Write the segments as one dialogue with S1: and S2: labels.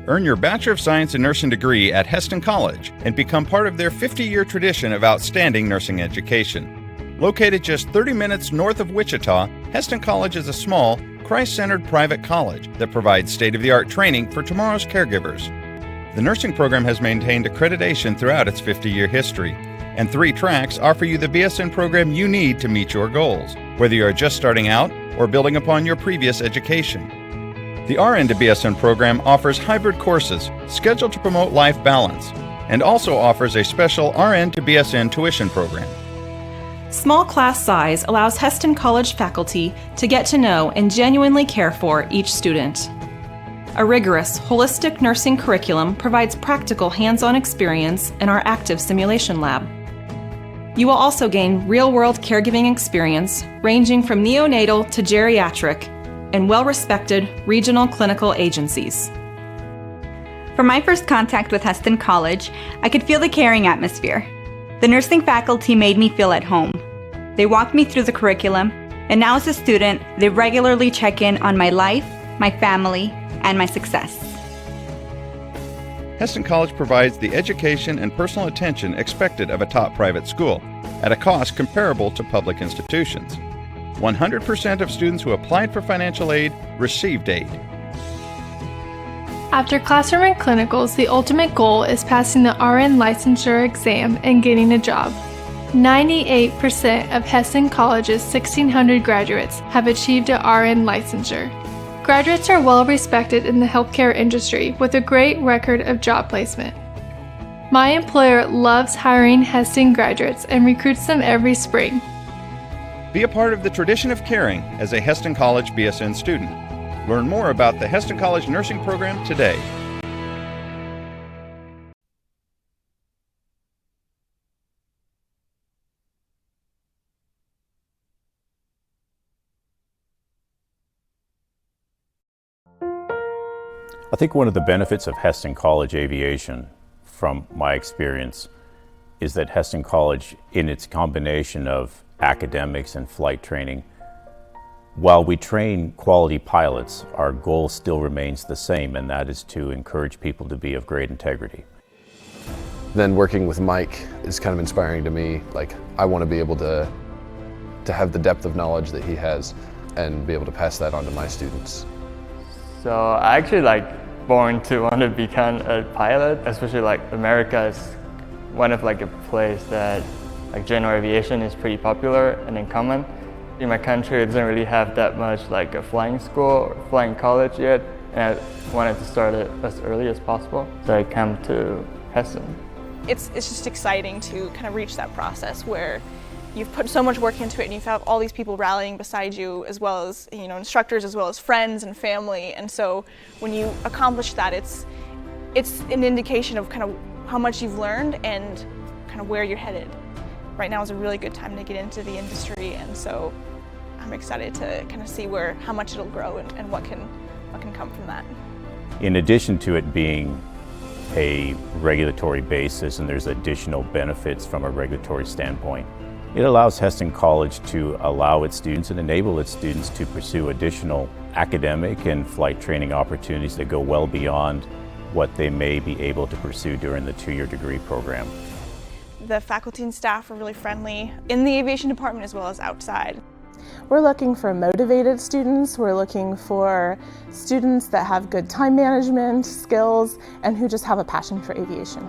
S1: Earn your Bachelor of Science in Nursing degree at Hesston College and become part of their 50-year tradition of outstanding nursing education. Located just 30 minutes north of Wichita, Hesston College is a small, Christ-centered private college that provides state-of-the-art training for tomorrow's caregivers. The nursing program has maintained accreditation throughout its 50-year history, and 3 tracks offer you the BSN program you need to meet your goals, whether you are just starting out or building upon your previous education. The RN to BSN program offers hybrid courses scheduled to promote life balance and also offers a special RN to BSN tuition program.
S2: Small class size allows Hesston College faculty to get to know and genuinely care for each student. A rigorous, holistic nursing curriculum provides practical hands-on experience in our active simulation lab. You will also gain real-world caregiving experience ranging from neonatal to geriatric and well-respected regional clinical agencies.
S3: From my first contact with Hesston College, I could feel the caring atmosphere. The nursing faculty made me feel at home. They walked me through the curriculum, and now as a student, they regularly check in on my life, my family, and my success.
S1: Hesston College provides the education and personal attention expected of a top private school at a cost comparable to public institutions. 100% of students who applied for financial aid received aid.
S4: After classroom and clinicals, the ultimate goal is passing the RN licensure exam and getting a job. 98% of Hesston College's 1,600 graduates have achieved a RN licensure. Graduates are well respected in the healthcare industry with a great record of job placement. My employer loves hiring Hesston graduates and recruits them every spring.
S1: Be a part of the tradition of caring as a Hesston College BSN student. Learn more about the Hesston College nursing program today.
S5: I think one of the benefits of Hesston College Aviation, from my experience, is that Hesston College, in its combination of academics and flight training, while we train quality pilots, our goal still remains the same, and that is to encourage people to be of great integrity.
S6: Then working with Mike is kind of inspiring to me. Like, I want to be able to have the depth of knowledge that he has and be able to pass that on to my students.
S7: So I actually born to want to become a pilot, especially America is one of a place that general aviation is pretty popular and in common. In my country, it doesn't really have that much a flying school or flying college yet, and I wanted to start it as early as possible. So I came to Hesston.
S8: It's just exciting to kind of reach that process where you've put so much work into it and you have all these people rallying beside you, as well as instructors, as well as friends and family. And so when you accomplish that, it's an indication of kind of how much you've learned and kind of where you're headed. Right now is a really good time to get into the industry, and so I'm excited to kind of see how much it'll grow and what can come from that.
S5: In addition to it being a regulatory basis and there's additional benefits from a regulatory standpoint, it allows Hesston College to allow its students and enable its students to pursue additional academic and flight training opportunities that go well beyond what they may be able to pursue during the 2-year degree program.
S8: The faculty and staff are really friendly in the aviation department as well as outside.
S9: We're looking for motivated students. We're looking for students that have good time management skills and who just have a passion for aviation.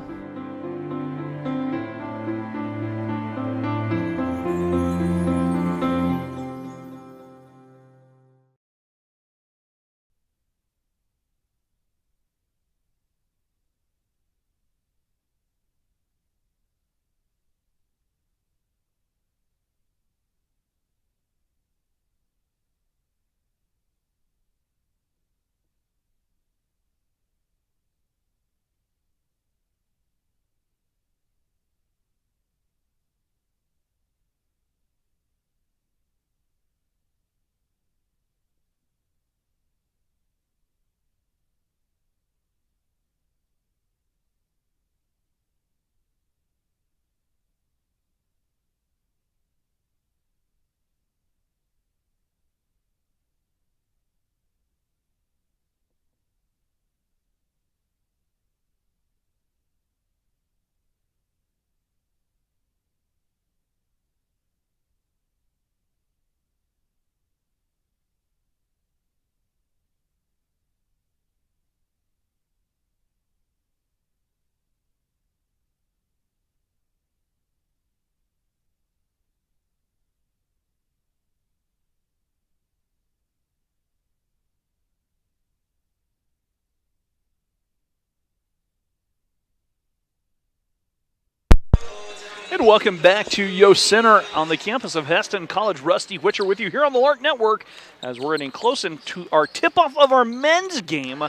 S10: And welcome back to Yost Center on the campus of Heston College. Rusty Witcher with you here on the Lark Network as we're getting close into our tip-off of our men's game.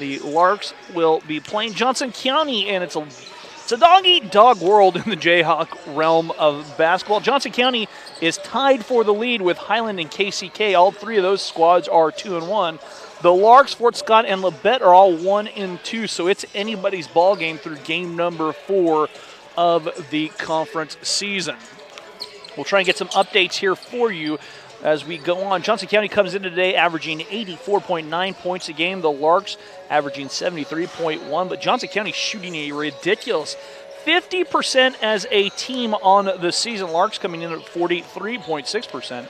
S10: The Larks will be playing Johnson County, and it's a dog-eat-dog world in the Jayhawk realm of basketball. Johnson County is tied for the lead with Highland and KCK. All three of those squads are 2-1. The Larks, Fort Scott, and Labette are all 1-2, so it's anybody's ball game through game number 4 of the conference season. We'll try and get some updates here for you as we go on. Johnson County comes in today averaging 84.9 points a game. The Larks averaging 73.1, but Johnson County shooting a ridiculous 50% as a team on the season. Larks coming in at 43.6%.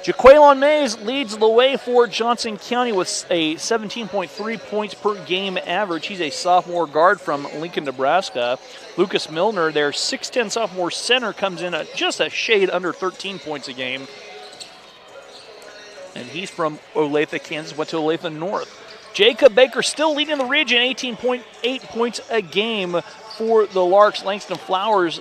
S10: Jaquelon Mays leads the way for Johnson County with a 17.3 points per game average. He's a sophomore guard from Lincoln, Nebraska. Lucas Milner, their 6'10 sophomore center, comes in at just a shade under 13 points a game. And he's from Olathe, Kansas, went to Olathe North. Jacob Baker still leading the region, 18.8 points a game for the Larks. Langston Flowers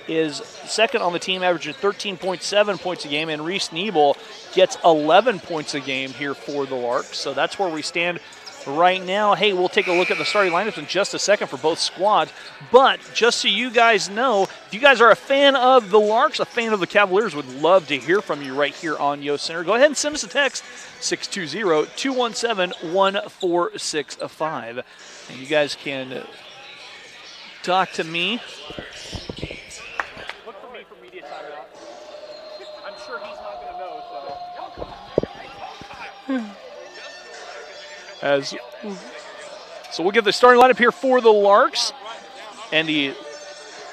S10: is second on the team, averaging 13.7 points a game, and Reese Nebel gets 11 points a game here for the Larks. So that's where we stand right now. Hey, we'll take a look at the starting lineups in just a second for both squads. But just so you guys know, if you guys are a fan of the Larks, a fan of the Cavaliers, would love to hear from you right here on Yost Center. Go ahead and send us a text, 620-217-1465. And you guys can talk to me. So we'll give the starting lineup here for the Larks and the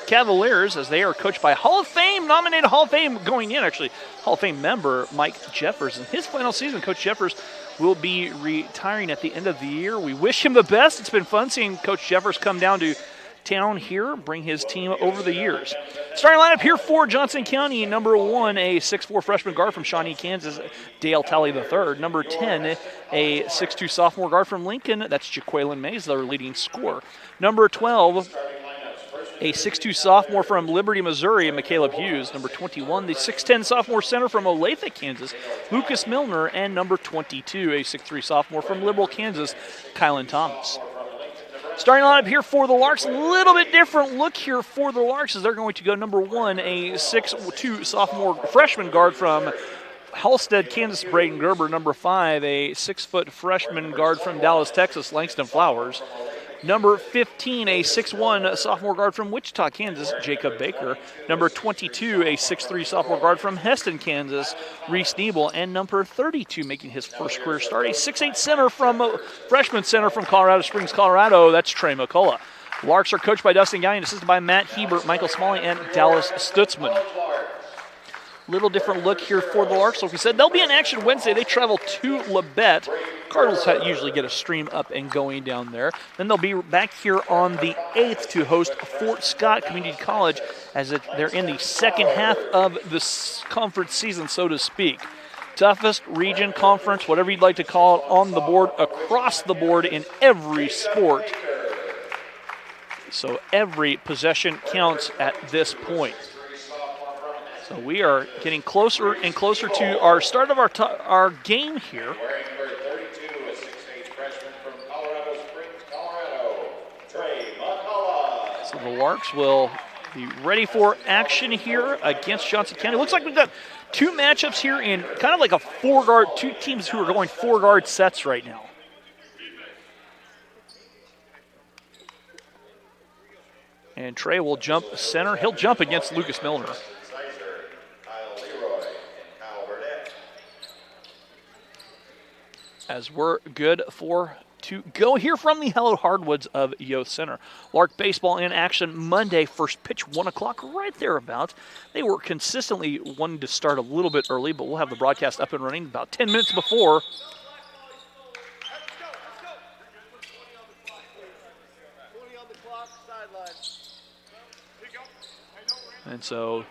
S10: Cavaliers, as they are coached by Hall of Fame, nominated Hall of Fame going in, actually, Hall of Fame member Mike Jeffers. In his final season, Coach Jeffers will be retiring at the end of the year. We wish him the best. It's been fun seeing Coach Jeffers come down to town here, bring his team over the years. Starting lineup here for Johnson County, number 1, a 6'4 freshman guard from Shawnee, Kansas, Dale Talley III. Number 10, a 6'2 sophomore guard from Lincoln, that's Jaquelin Mays, their leading scorer. Number 12, a 6'2 sophomore from Liberty, Missouri, Caleb Hughes. Number 21, the 6'10 sophomore center from Olathe, Kansas, Lucas Milner. And number 22, a 6'3 sophomore from Liberal, Kansas, Kylan Thomas. Starting lineup here for the Larks, a little bit different look here for the Larks as they're going to go number 1, a 6'2 sophomore freshman guard from Halstead, Kansas, Braden Gerber. Number 5, a 6-foot freshman guard from Dallas, Texas, Langston Flowers. Number 15, a 6'1 sophomore guard from Wichita, Kansas, Jacob Baker. Number 22, a 6'3 sophomore guard from Heston, Kansas, Reese Nebel. And number 32, making his first career start, a 6'8 freshman center from Colorado Springs, Colorado, that's Trey McCullough. Larks are coached by Dustin Guy and assisted by Matt Hebert, Michael Smalley, and Dallas Stutzman. Little different look here for the Larks. Like we said, they'll be in action Wednesday. They travel to Labette. Cardinals usually get a stream up and going down there. Then they'll be back here on the 8th to host Fort Scott Community College as they're in the second half of the conference season, so to speak. Toughest region, conference, whatever you'd like to call it, on the board, across the board in every sport. So every possession counts at this point. So we are getting closer and closer to our start of our game here. So the Larks will be ready for action here against Johnson County. Looks like we've got two matchups here in kind of like a four-guard, two teams who are going four-guard sets right now. And Trey will jump center. He'll jump against Lucas Milner. As we're good to go here from the hallowed hardwoods of Yost Center. Lark baseball in action Monday. First pitch 1 o'clock, right thereabouts. They were consistently wanting to start a little bit early, but we'll have the broadcast up and running about 10 minutes before. And so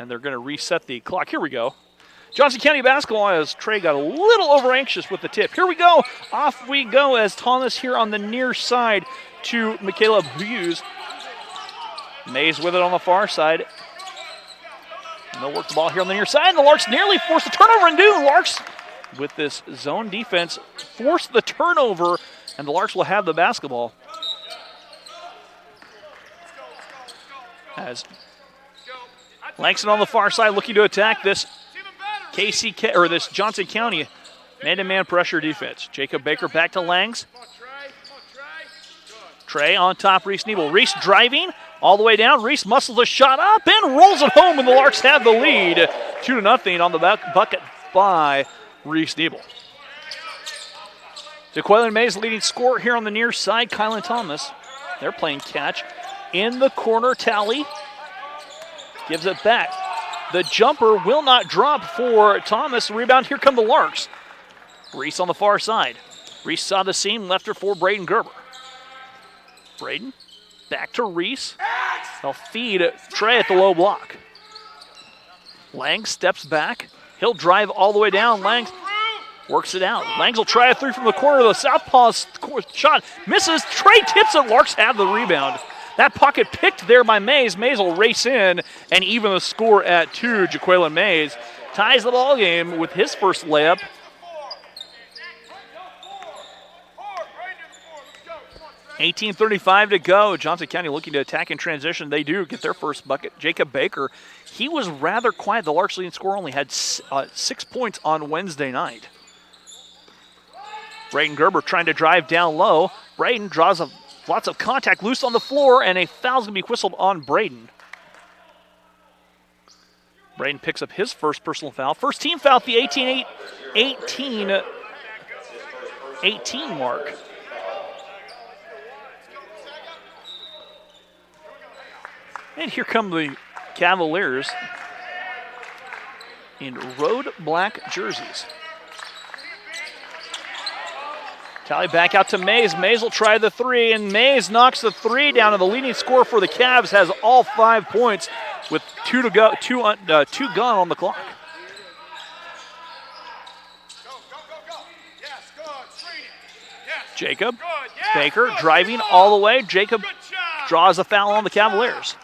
S10: and they're going to reset the clock. Here we go. Johnson County basketball as Trey got a little over anxious with the tip. Here we go. Off we go as Thomas here on the near side to Michaela Hughes. Mays with it on the far side. And they'll work the ball here on the near side. And the Larks nearly force the turnover and do. Larks with this zone defense force the turnover, and the Larks will have the basketball. As Langston on the far side looking to attack this this Johnson County man-to-man pressure defense. Jacob Baker back to Langs. Trey on top, Reese Nebel. Reese driving all the way down. Reese muscles a shot up and rolls it home, and the Larks have the lead 2-0 on the bucket by Reese Nebel. DeQuaylen Mays leading scorer here on the near side. Kylan Thomas. They're playing catch. In the corner, Tally gives it back. The jumper will not drop for Thomas. Rebound, here come the Larks. Reese on the far side. Reese saw the seam, left her for Braden Gerber. Braden back to Reese. They'll feed Trey at the low block. Lang steps back. He'll drive all the way down. Lang works it out. Langs will try a three from the corner. The southpaw shot misses. Trey tips it. Larks have the rebound. That pocket picked there by Mays. Mays will race in and even the score at 2. Jaqueline Mays ties the ball game with his first layup. $18:35 to go. Johnson County looking to attack in transition. They do get their first bucket. Jacob Baker, he was rather quiet. The Larks leading scorer only had 6 points on Wednesday night. Braden Gerber trying to drive down low. Braden draws lots of contact loose on the floor, and a foul's going to be whistled on Braden. Braden picks up his first personal foul. First team foul at the 18 mark. And here come the Cavaliers in road black jerseys. Tally back out to Mays. Mays will try the three, and Mays knocks the three down, and the leading scorer for the Cavs has all 5 points with 2 to go, two gone on the clock. Jacob Baker driving all the way. Jacob draws a foul on the Cavaliers.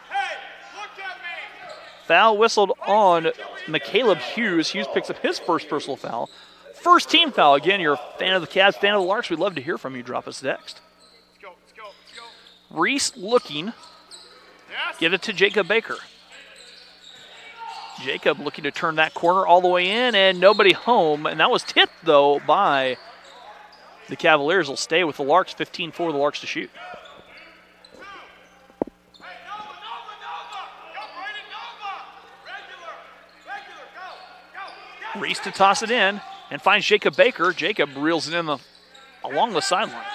S10: Foul whistled on McCaleb Hughes. Hughes picks up his first personal foul. First team foul. Again, you're a fan of the Cavs, fan of the Larks. We'd love to hear from you. Drop us a text. Reese looking. Give it to Jacob Baker. Jacob looking to turn that corner all the way in, and nobody home. And that was tipped, though, by the Cavaliers. Will stay with the Larks. 15 for the Larks to shoot. Reese to toss it in and finds Jacob Baker. Jacob reels it in along the sideline.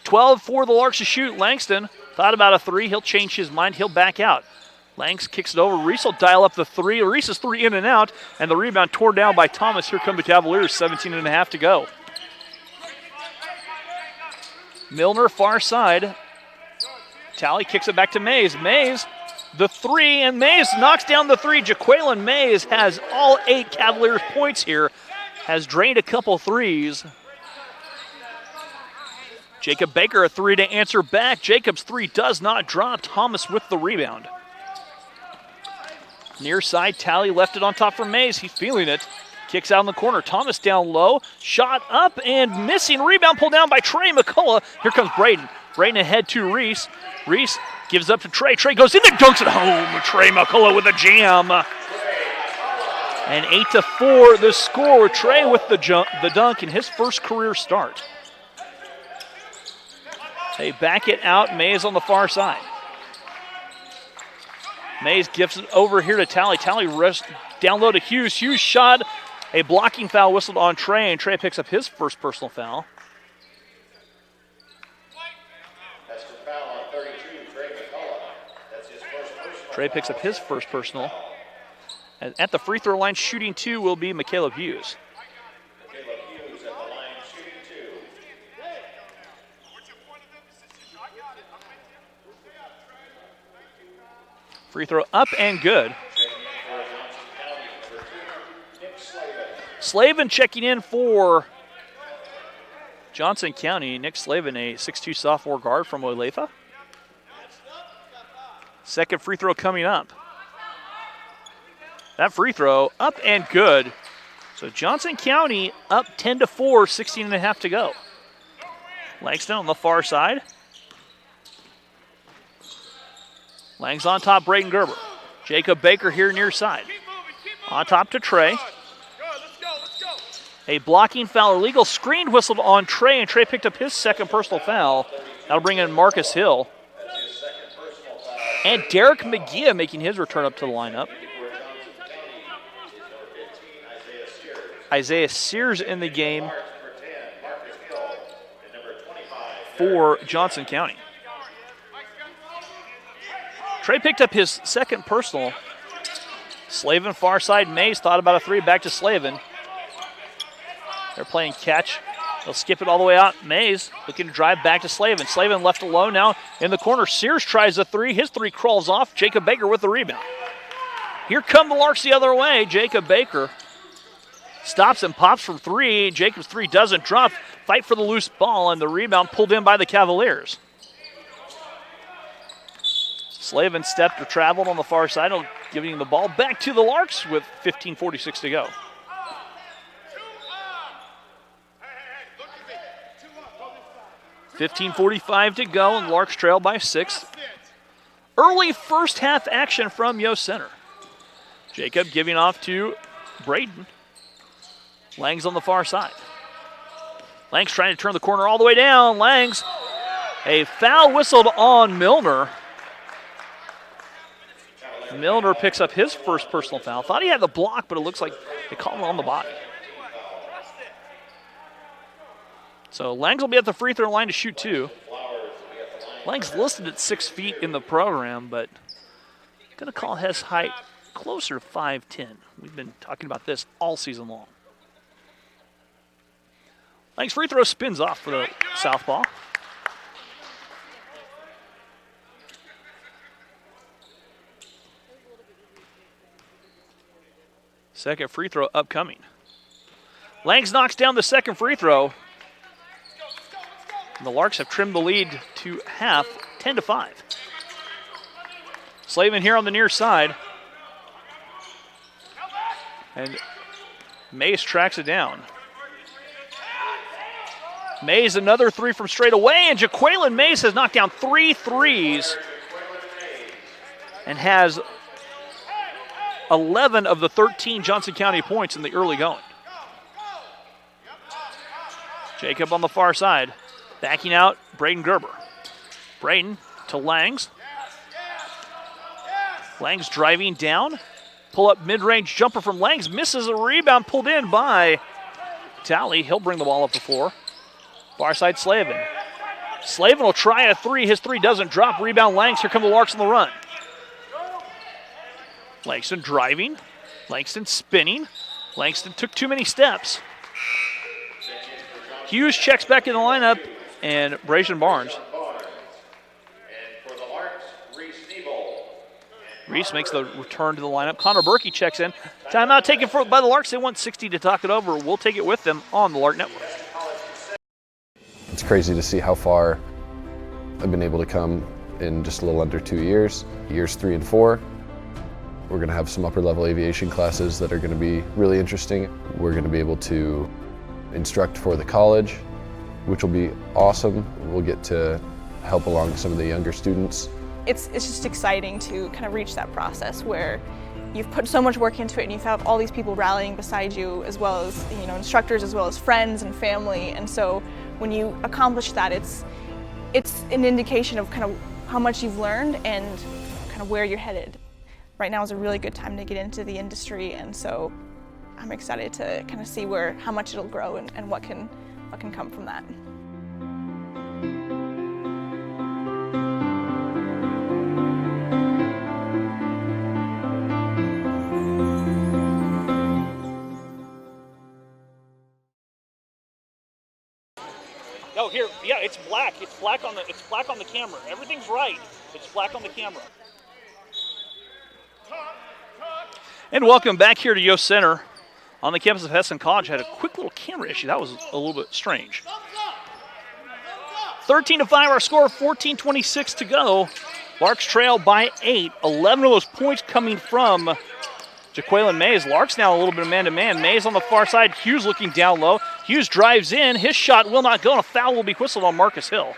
S10: 12 for the Larks to shoot. Langston thought about a three. He'll change his mind. He'll back out. Langs kicks it over. Reese will dial up the three. Reese's three in and out, and the rebound torn down by Thomas. Here come the Cavaliers, 17.5 to go. Milner, far side. Tally kicks it back to Mays. Mays, the three, and Mays knocks down the three. Jaqueline Mays has all 8 Cavaliers points here. Has drained a couple threes. Jacob Baker, a three to answer back. Jacob's three does not drop. Thomas with the rebound. Near side, Tally left it on top for Mays. He's feeling it. Kicks out in the corner. Thomas down low. Shot up and missing. Rebound pulled down by Trey McCullough. Here comes Braden. Braden ahead to Reese. Reese gives up to Trey. Trey goes in and dunks it home. Trey McCullough with a jam. And 8-4 the score. Trey with the dunk in his first career start. They back it out. Mays on the far side. Mays gives it over here to Tally. Tally rests down low to Hughes. Hughes shot. A blocking foul whistled on Trey, and Trey picks up his first personal foul. Trey picks up his first personal. And at the free throw line, shooting 2 will be Michaela Hughes. Free throw up and good. Slavin checking in for Johnson County. Nick Slavin, a 6'2 sophomore guard from Olathe. Second free throw coming up. That free throw up and good. So Johnson County up 10-4, 16 and a half to go. Langston on the far side. Langs on top, Braden Gerber. Jacob Baker here near side. On top to Trey. A blocking foul, illegal screen whistled on Trey, and Trey picked up his second personal foul. That'll bring in Marcus Hill. And Derek McGee making his return up to the lineup. Isaiah Sears in the game for Johnson County. Trey picked up his second personal. Slavin far side. Mays thought about a three. Back to Slavin. They're playing catch. They'll skip it all the way out. Mays looking to drive back to Slavin. Slavin left alone now in the corner. Sears tries a three. His three crawls off. Jacob Baker with the rebound. Here come the Larks the other way. Jacob Baker stops and pops from three. Jacob's three doesn't drop. Fight for the loose ball, and the rebound pulled in by the Cavaliers. Slavin stepped or traveled on the far side, giving the ball back to the Larks with 15:46 to go. .45 to go, and Larks trail by 6. Early first half action from Yost Center. Jacob giving off to Braden. Langs on the far side. Langs trying to turn the corner all the way down. Langs, a foul whistled on Milner. Milner picks up his first personal foul. Thought he had the block, but it looks like they called him on the body. So Langs will be at the free throw line to shoot two. Langs listed at 6 feet in the program, but going to call his height closer to 5'10". We've been talking about this all season long. Langs free throw spins off for the southpaw. Second free throw upcoming. Langs knocks down the second free throw. And the Larks have trimmed the lead to half, 10-5. Slavin here on the near side. And Mays tracks it down. Mays another three from straight away, and Jaqueline Mays has knocked down 3 threes and has 11 of the 13 Johnson County points in the early going. Jacob on the far side. Backing out, Braden Gerber. Braden to Langs. Langs driving down. Pull up mid-range jumper from Langs. Misses a rebound pulled in by Talley. He'll bring the ball up the floor. Far side Slavin. Slavin will try a three. His three doesn't drop. Rebound Langs. Here come the Larks on the run. Langston driving. Langston spinning. Langston took too many steps. Hughes checks back in the lineup, and Brazen Barnes. Reese makes the return to the lineup. Connor Berkey checks in. Timeout taken by the Larks. They want 60 to talk it over. We'll take it with them on the Lark Network.
S6: It's crazy to see how far I've been able to come in just a little under 2 years. Years 3 and 4. We're going to have some upper level aviation classes that are going to be really interesting. We're going to be able to instruct for the college, which will be awesome. We'll get to help along some of the younger students.
S8: It's just exciting to kind of reach that process where you've put so much work into it and you have all these people rallying beside you, as well as instructors, as well as friends and family. And so when you accomplish that, it's an indication of kind of how much you've learned and kind of where you're headed. Right now is a really good time to get into the industry, and so I'm excited to kind of see how much it'll grow and what can come from that.
S10: Oh, here, yeah, it's black. It's black on the camera. Everything's right. It's black on the camera. And welcome back here to Yost Center. on the campus of Heston College had a quick little camera issue. That was a little bit strange. 13-5 our score, 14:26 to go. Larks trail by 8. 11 of those points coming from Jaqueline Mays. Larks now a little bit of man-to-man. Mays on the far side. Hughes looking down low. Hughes drives in. His shot will not go, and a foul will be whistled on Marcus Hill.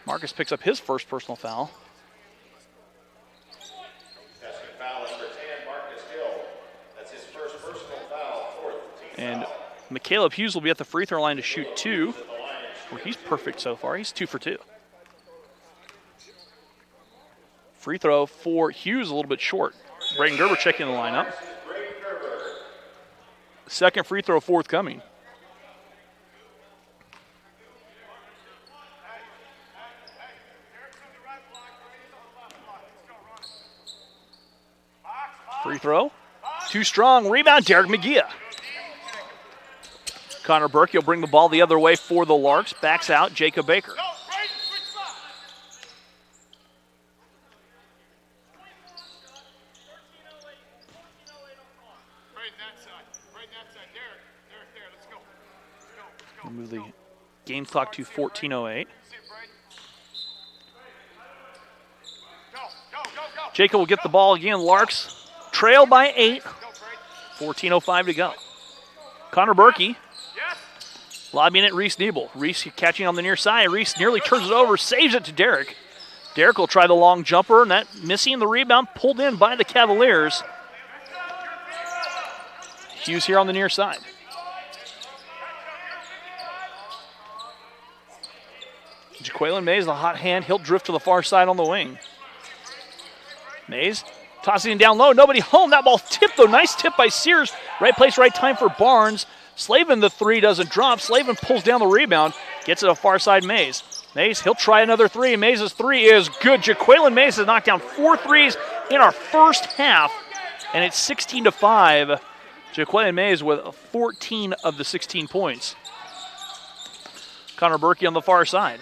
S10: Marcus picks up his first personal foul. And McCaleb Hughes will be at the free throw line to shoot 2, where he's perfect so far. He's 2 for 2. Free throw for Hughes a little bit short. Braden Gerber checking the lineup. Second free throw forthcoming. Free throw. Too strong. Rebound, Derek McGee. Connor Burke, he'll bring the ball the other way for the Larks. Backs out, Jacob Baker. We'll move the game clock to 14:08. Jacob will get the ball again. Larks trail by 8. 14:05 to go. Connor Berkey lobbing it, Reese Niebel. Reese catching on the near side. Reese nearly turns it over, saves it to Derek. Derek will try the long jumper, and that missing the rebound, pulled in by the Cavaliers. Hughes here on the near side. Jaqueline Mays, the hot hand. He'll drift to the far side on the wing. Mays tossing it down low. Nobody home. That ball tipped, though. Nice tip by Sears. Right place, right time for Barnes. Slavin, the three doesn't drop. Slavin pulls down the rebound. Gets it to far side Mays. Mays, he'll try another three. Mays' three is good. Jaqueline Mays has knocked down 4 threes in our first half, and it's 16-5. Jaqueline Mays with 14 of the 16 points. Connor Berkey on the far side.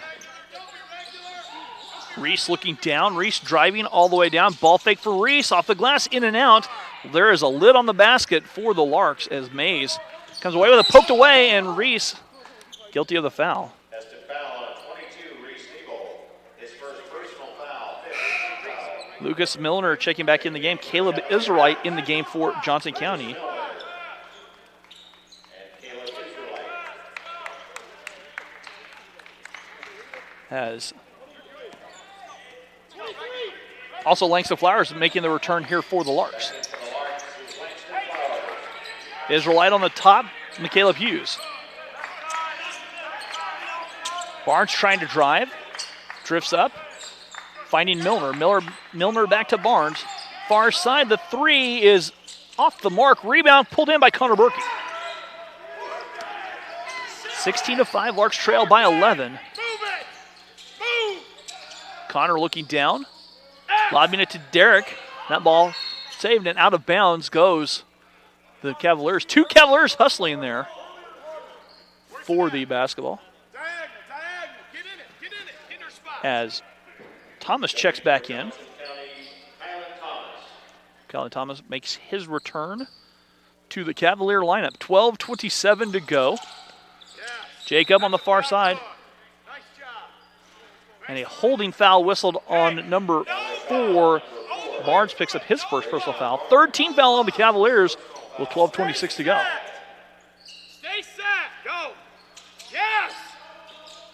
S10: Reese looking down. Reese driving all the way down. Ball fake for Reese. Off the glass, in and out. There is a lid on the basket for the Larks as Mays comes away with it, poked away, and Reese guilty of the foul. Lucas Milner checking back in the game. Caleb Israelite in the game for Johnson County. Has also Langston Flowers making the return here for the Larks. Israelite on the top, McCaleb Hughes. Barnes trying to drive, drifts up, finding Milner. Milner back to Barnes. Far side, the three is off the mark. Rebound pulled in by Connor Berkey. 16-5, Larks trail by 11. Connor looking down, lobbing it to Derek. That ball saved and out of bounds goes the Cavaliers. 2 Cavaliers hustling there for the basketball. As Thomas checks back in. Colin Thomas makes his return to the Cavalier lineup. 12:27 to go. Jacob on the far side. And a holding foul whistled on number 4. Barnes picks up his first personal foul. Third team foul on the Cavaliers with 12:26 to go.
S11: Stay set. Go. Yes.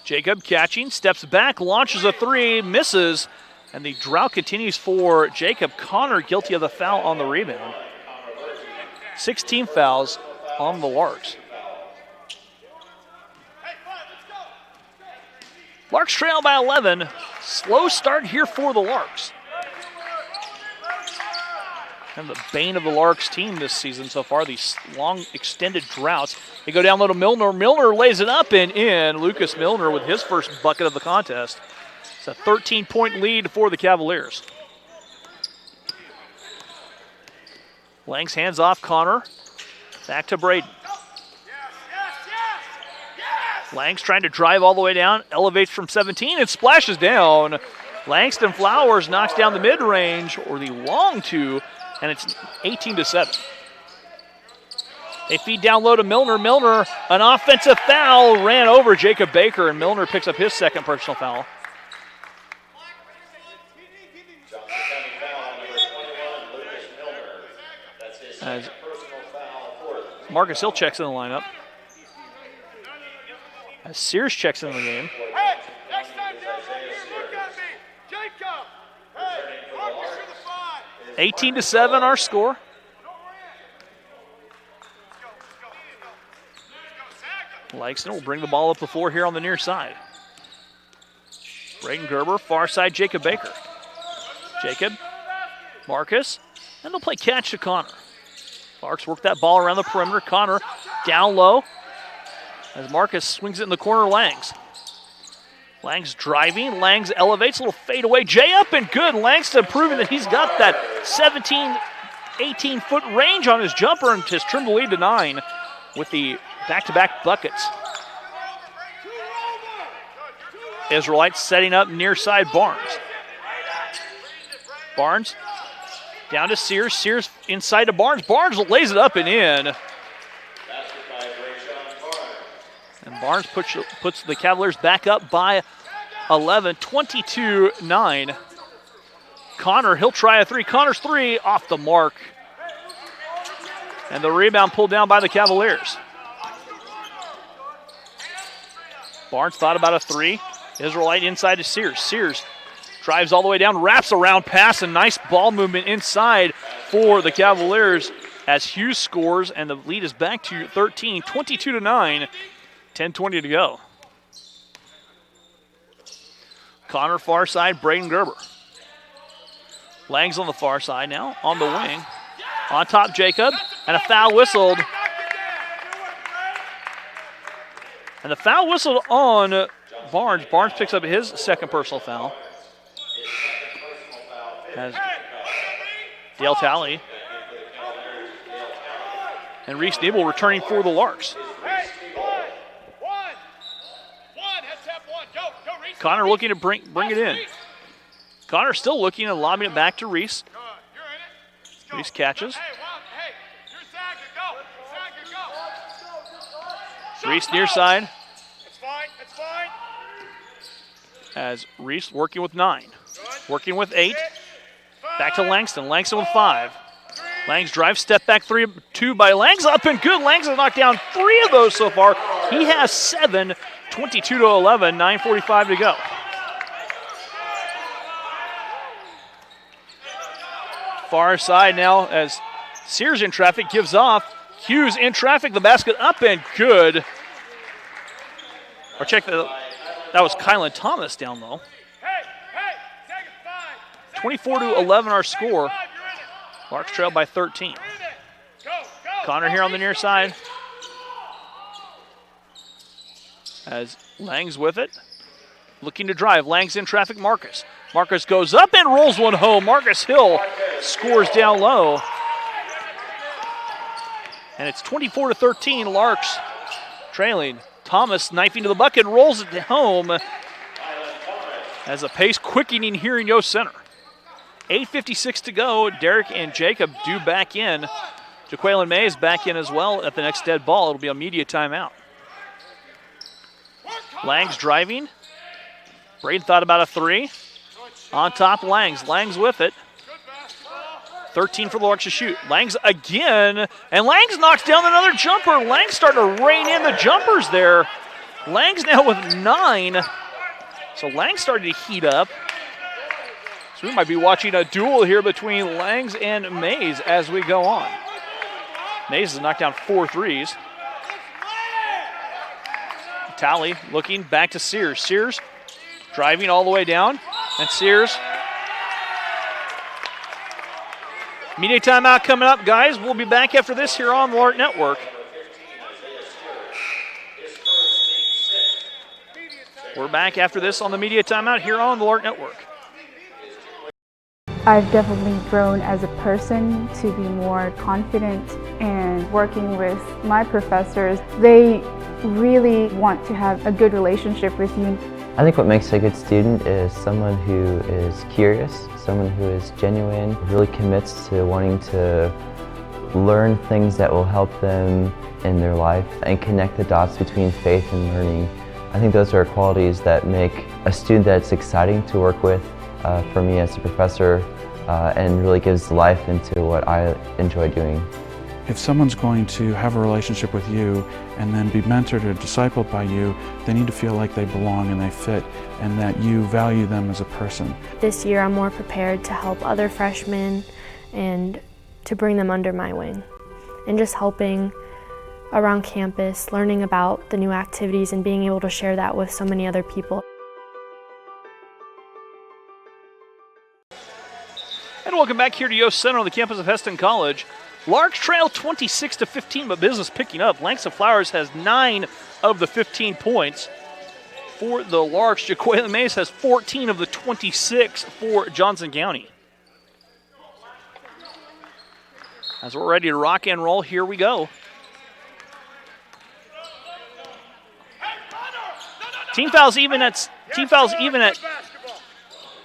S10: Jacob catching, steps back, launches a three, misses, and the drought continues for Jacob. Connor guilty of the foul on the rebound. 16 fouls on the Larks. Larks trail by 11. Slow start here for the Larks. Kind of the bane of the Larks team this season so far, these long extended droughts. They go down low to Milner. Milner lays it up and in. Lucas Milner with his first bucket of the contest. It's a 13-point lead for the Cavaliers. Langs hands off Connor. Back to Braden. Langs trying to drive all the way down, elevates from 17 and splashes down. Langston Flowers knocks down the mid-range, or the long two, and it's 18-7. They feed down low to Milner. Milner, an offensive foul, ran over Jacob Baker, and Milner picks up his second personal foul. As Marcus Hill checks in the lineup. As Sears checks in the game.
S11: Hey, next time down here, look at me. Jacob. Hey, Marcus, you're the 5.
S10: 18-7 our score. Langston will bring the ball up the floor here on the near side. Braden Gerber, far side, Jacob Baker. Jacob, Marcus, and they'll play catch to Connor. Larks work that ball around the perimeter. Connor down low as Marcus swings it in the corner. Langs driving. Langs elevates, a little fade away. Jay up and good. Langston proving that he's got that 17, 18-foot range on his jumper and has trimmed the lead to 9 with the back-to-back buckets. Israelites setting up near side Barnes. Barnes down to Sears. Sears inside to Barnes. Barnes lays it up and in. And Barnes puts the Cavaliers back up by 11, 22-9. Connor, he'll try a three. Connor's three off the mark. And the rebound pulled down by the Cavaliers. Barnes thought about a three. Israelite inside to Sears. Sears drives all the way down, wraps around pass, and nice ball movement inside for the Cavaliers as Hughes scores, and the lead is back to 13, 22-9, 10:20 to go. Connor far side, Braden Gerber. Langs on the far side now, on the wing. On top, Jacob, and a foul whistled. And the foul whistled on Barnes. Barnes picks up his second personal foul. As Dale Talley and Reese Nebel returning for the Larks. Connor looking to bring it in. Connor still looking and lobbing it back to Reese. Reese catches. Reese near side. As Reese working with 9. Working with 8. Back to Langston. Langston with 5. Langs drives, step back 3, 2 by Langs. Up and good. Langs has knocked down 3 of those so far. He has 7, 22-11, 9:45 to go. Far side now as Sears in traffic gives off. Hughes in traffic. The basket up and good. Or check that was Kylan Thomas down low. 24-11 our score. Larks trail by 13. Connor here on the near side. As Langs with it. Looking to drive. Langs in traffic. Marcus. Marcus goes up and rolls one home. Marcus Hill scores down low. And it's 24-13. Larks trailing. Thomas knifing to the bucket. Rolls it home. As the pace quickening here in Yost Center. 8:56 to go. Derek and Jacob due back in. Jaqueline Mays back in as well at the next dead ball. It'll be a media timeout. Langs driving. Braden thought about a 3. On top, Langs. Langs with it. 13 for the Larks to shoot. Langs again. And Langs knocks down another jumper. Langs starting to rein in the jumpers there. Langs now with 9. So Langs starting to heat up. So we might be watching a duel here between Langs and Mays as we go on. Mays has knocked down 4 threes. Talley looking back to Sears. Sears driving all the way down. And Sears. Media timeout coming up, guys. We'll be back after this here on the Lark Network. We're back after this on the media timeout here on the Lark Network.
S12: I've definitely grown as a person to be more confident, and working with my professors, they really want to have a good relationship with you.
S13: I think what makes a good student is someone who is curious, someone who is genuine, really commits to wanting to learn things that will help them in their life and connect the dots between faith and learning. I think those are qualities that make a student that's exciting to work with for me as a professor and really gives life into what I enjoy doing.
S14: If someone's going to have a relationship with you and then be mentored or discipled by you, they need to feel like they belong and they fit and that you value them as a person.
S15: This year I'm more prepared to help other freshmen and to bring them under my wing. And just helping around campus, learning about the new activities and being able to share that with so many other people.
S10: And welcome back here to Yost Center on the campus of Heston College. Larks trail 26-15, but business picking up. Langston Flowers has 9 of the 15 points for the Larks. Jaquaylin Mays has 14 of the 26 for Johnson County. As we're ready to rock and roll, here we go. Team fouls even at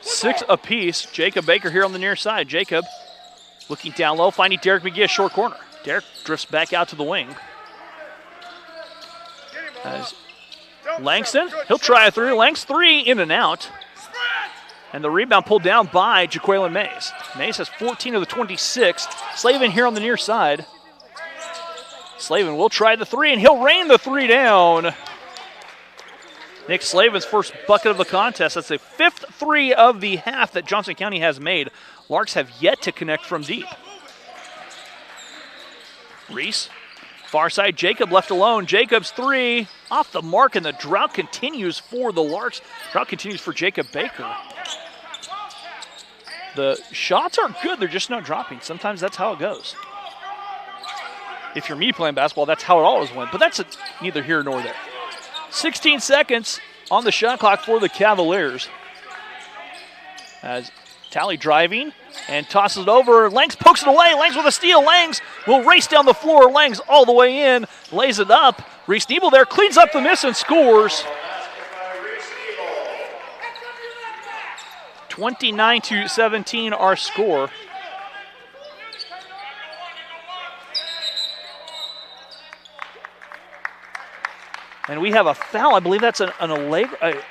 S10: 6 apiece. Jacob Baker here on the near side. Jacob looking down low, finding Derek McGee, short corner. Derek drifts back out to the wing. As Langston, he'll try a three. Langs 3 in and out. And the rebound pulled down by Jaquaylin Mays. Mays has 14 of the 26. Slavin here on the near side. Slavin will try the three, and he'll rain the three down. Nick Slavin's first bucket of the contest. That's the 5th three of the half that Johnson County has made. Larks have yet to connect from deep. Reese, far side, Jacob left alone. Jacob's three off the mark, and the drought continues for the Larks. Drought continues for Jacob Baker. The shots are good, they're just not dropping. Sometimes that's how it goes. If you're me playing basketball, that's how it always went, but that's neither here nor there. 16 seconds on the shot clock for the Cavaliers. As Talley driving and tosses it over. Langs pokes it away. Langs with a steal. Langs will race down the floor. Langs all the way in, lays it up. Reese Nebel there cleans up the miss and scores. 29-17 our score. And we have a foul. I believe that's an Allegro.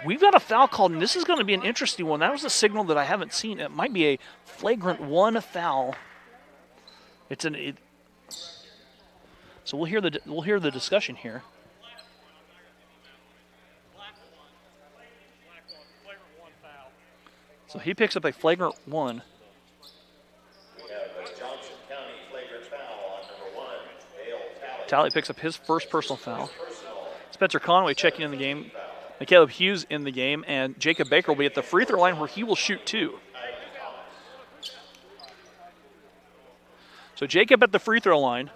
S10: We've got a foul called, and this is going to be an interesting one. That was a signal that I haven't seen. It might be a flagrant 1 foul. So we'll hear the discussion here. So he picks up a flagrant 1. Talley picks up his first personal foul. Spencer Conway checking in the game. Caleb Hughes in the game, and Jacob Baker will be at the free throw line where he will shoot 2. So Jacob at the free throw line.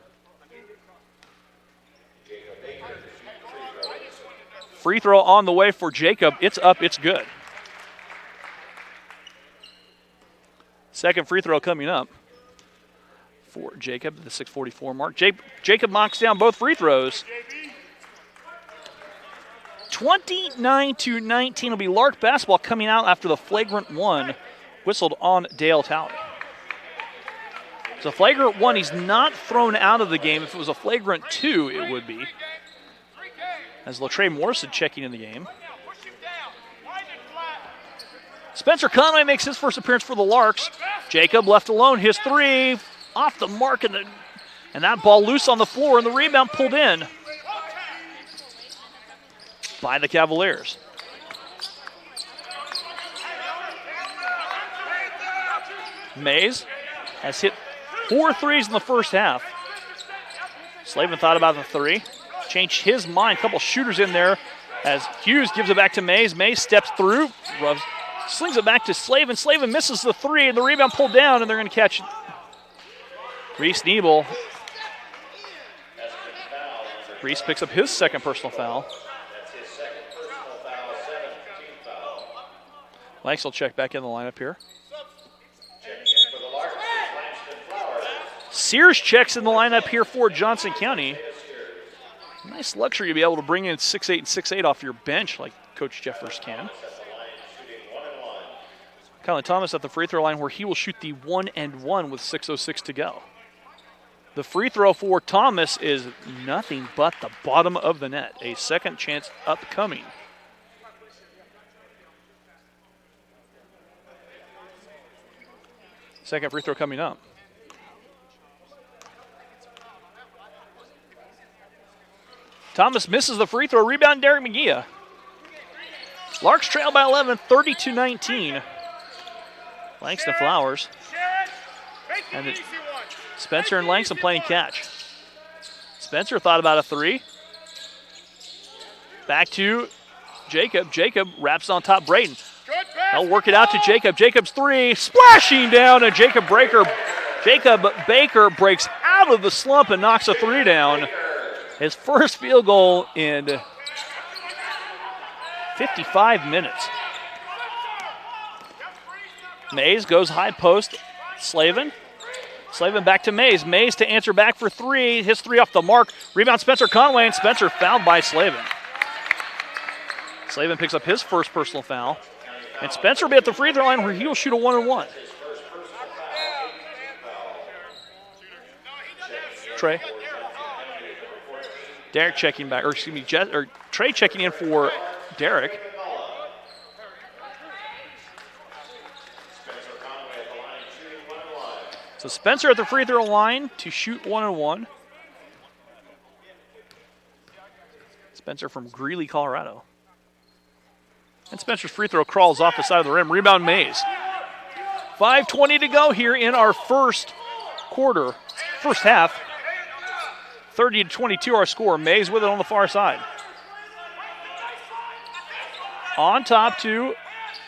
S10: Free throw on the way for Jacob. It's up, it's good. Second free throw coming up for Jacob at the 6:44 mark. Jacob knocks down both free throws. 29-19 will be Lark basketball coming out after the flagrant 1 whistled on Dale Talley. It's a flagrant 1. He's not thrown out of the game. If it was a flagrant 2, it would be. As Latrey Morrison checking in the game. Spencer Conway makes his first appearance for the Larks. Jacob left alone. His three off the mark, and that ball loose on the floor, and the rebound pulled in by the Cavaliers. Mays has hit 4 threes in the first half. Slavin thought about the 3. Changed his mind. A couple shooters in there as Hughes gives it back to Mays. Mays steps through, slings it back to Slavin. Slavin misses the 3, and the rebound pulled down, and they're going to catch Reese Nebel. Reese picks up his second personal foul. Lanks will check back in the lineup here. Sears checks in the lineup here for Johnson County. Nice luxury to be able to bring in 6'8" and 6'8" off your bench like Coach Jeffers can. Kylan Thomas at the free throw line where he will shoot the 1-and-1 with 6:06 to go. The free throw for Thomas is nothing but the bottom of the net. A second chance upcoming. Second free throw coming up. Thomas misses the free throw. Rebound, Derek McGee. Larks trail by 11, 32-19. Langston Flowers. And Spencer and Langston playing catch. Spencer thought about a three. Back to Jacob. Jacob wraps on top Braden. They'll work it out to Jacob. Jacob's three. Splashing down, and Jacob Baker breaks out of the slump and knocks a three down. His first field goal in 55 minutes. Mays goes high post. Slavin back to Mays. Mays to answer back for three. His three off the mark. Rebound Spencer Conway, and Spencer fouled by Slavin. Slavin picks up his first personal foul. And Spencer will be at the free throw line where he will shoot a 1-and-1. Trey. Derek checking back, or excuse me, Trey checking in for Derek. So Spencer at the free throw line to shoot 1-and-1. Spencer from Greeley, Colorado. And Spencer's free throw crawls off the side of the rim. Rebound Mays. 5:20 to go here in our first half. 30-22 our score. Mays with it on the far side. On top to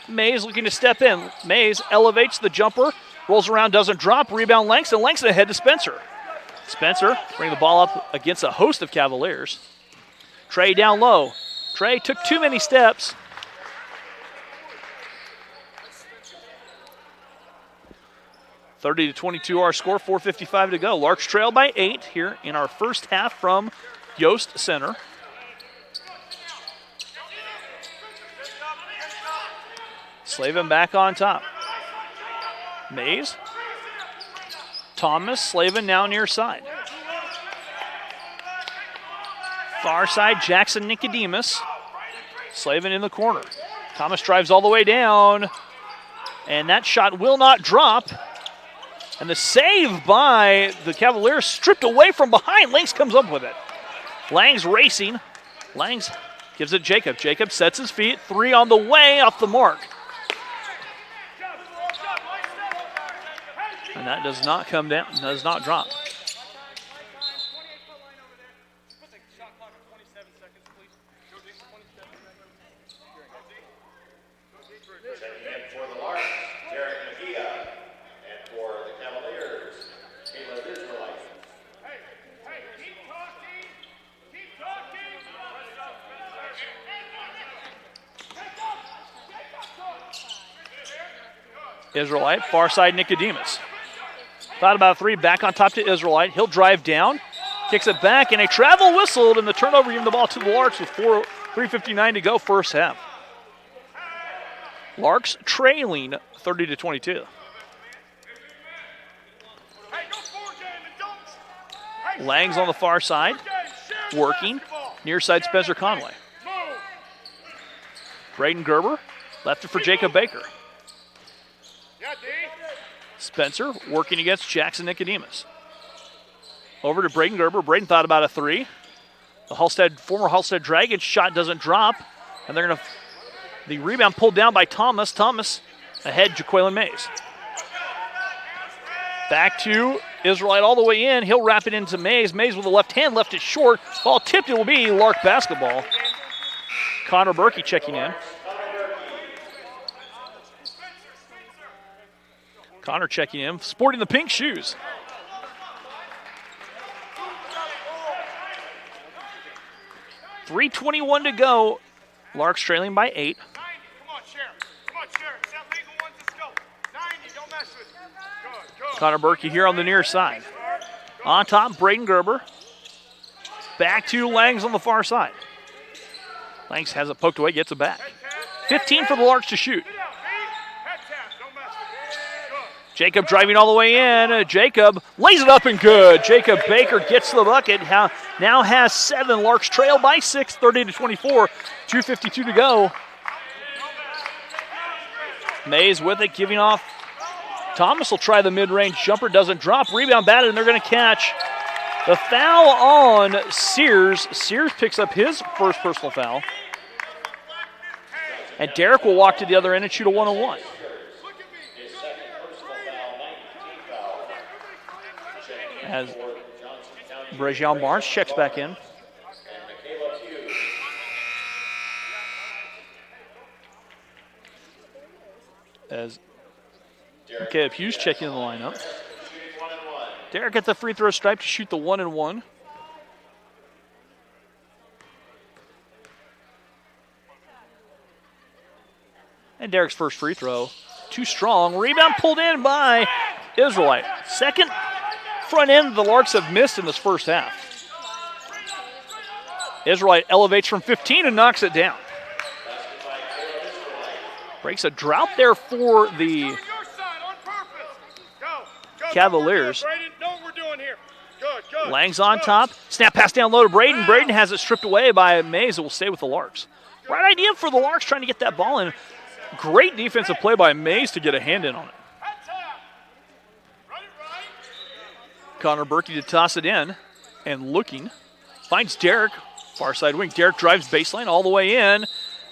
S10: Mays looking to step in. Mays elevates the jumper. Rolls around, doesn't drop. Rebound Langston. Langston ahead to Spencer. Spencer bringing the ball up against a host of Cavaliers. Trey down low. Trey took too many steps. (30-22) our score, 4:55 to go. Larks trail by 8 here in our first half from Yost Center. Slavin back on top. Mays. Thomas, Slavin now near side. Far side, Jackson Nicodemus. Slavin in the corner. Thomas drives all the way down. And that shot will not drop. And the save by the Cavaliers stripped away from behind. Langs comes up with it. Langs racing. Langs gives it Jacob. Jacob sets his feet. Three on the way, off the mark. And that does not come down, does not drop.
S11: For the Larks, Derek McGee, and for the Cavaliers, Caleb Israelite. Hey, keep talking,
S10: Israelite, far side Nicodemus. Thought about a three, back on top to Israelite. He'll drive down, kicks it back, and a travel whistled, and the turnover giving the ball to the Larks with 3:59 to go first half. Larks trailing 30-22. Langs on the far side, working. Near side Spencer Conway. Braden Gerber left it for Jacob Baker. Spencer working against Jackson Nicodemus. Over to Braden Gerber. Braden thought about a three. The former Halstead Dragons shot doesn't drop. And they're going to, the rebound pulled down by Thomas. Thomas ahead Jaqueline Mays. Back to Israelite all the way in. He'll wrap it into Mays. Mays with the left hand left it short. Ball tipped. It will be Lark basketball. Connor Berkey checking in. Connor checking in, sporting the pink shoes. .321 to go. Larks trailing by 8.
S11: Come on, Sheriff. Is that legal one? Let's go. 90, don't mess with it. Good.
S10: Connor Berkey here on the near side. On top, Braden Gerber. Back to Langs on the far side. Langs has it poked away, gets it back. 15 for the Larks to shoot. Jacob driving all the way in. Jacob lays it up and good. Jacob Baker gets to the bucket. Now has 7. Larks trail by 6, 30-24. 2:52 to go. Mays with it, giving off. Thomas will try the mid-range jumper. Doesn't drop. Rebound batted, and they're going to catch. The foul on Sears. Sears picks up his first personal foul. And Derek will walk to the other end and shoot a 1-on-1. As Brejean Barnes checks back in. As Caleb Hughes checking in the lineup. Derek at the free throw stripe to shoot the 1-and-1. And Derek's first free throw, too strong. Rebound pulled in by Israelite. Second front end the Larks have missed in this first half. Israelite elevates from 15 and knocks it down. Breaks a drought there for the Cavaliers. Lang's on top. Snap pass down low to Braden. Braden has it stripped away by Mays. It will stay with the Larks. Right idea for the Larks trying to get that ball in. Great defensive play by Mays to get a hand in on it. Connor Berkey to toss it in. And looking. Finds Derek. Far side wing. Derek drives baseline all the way in.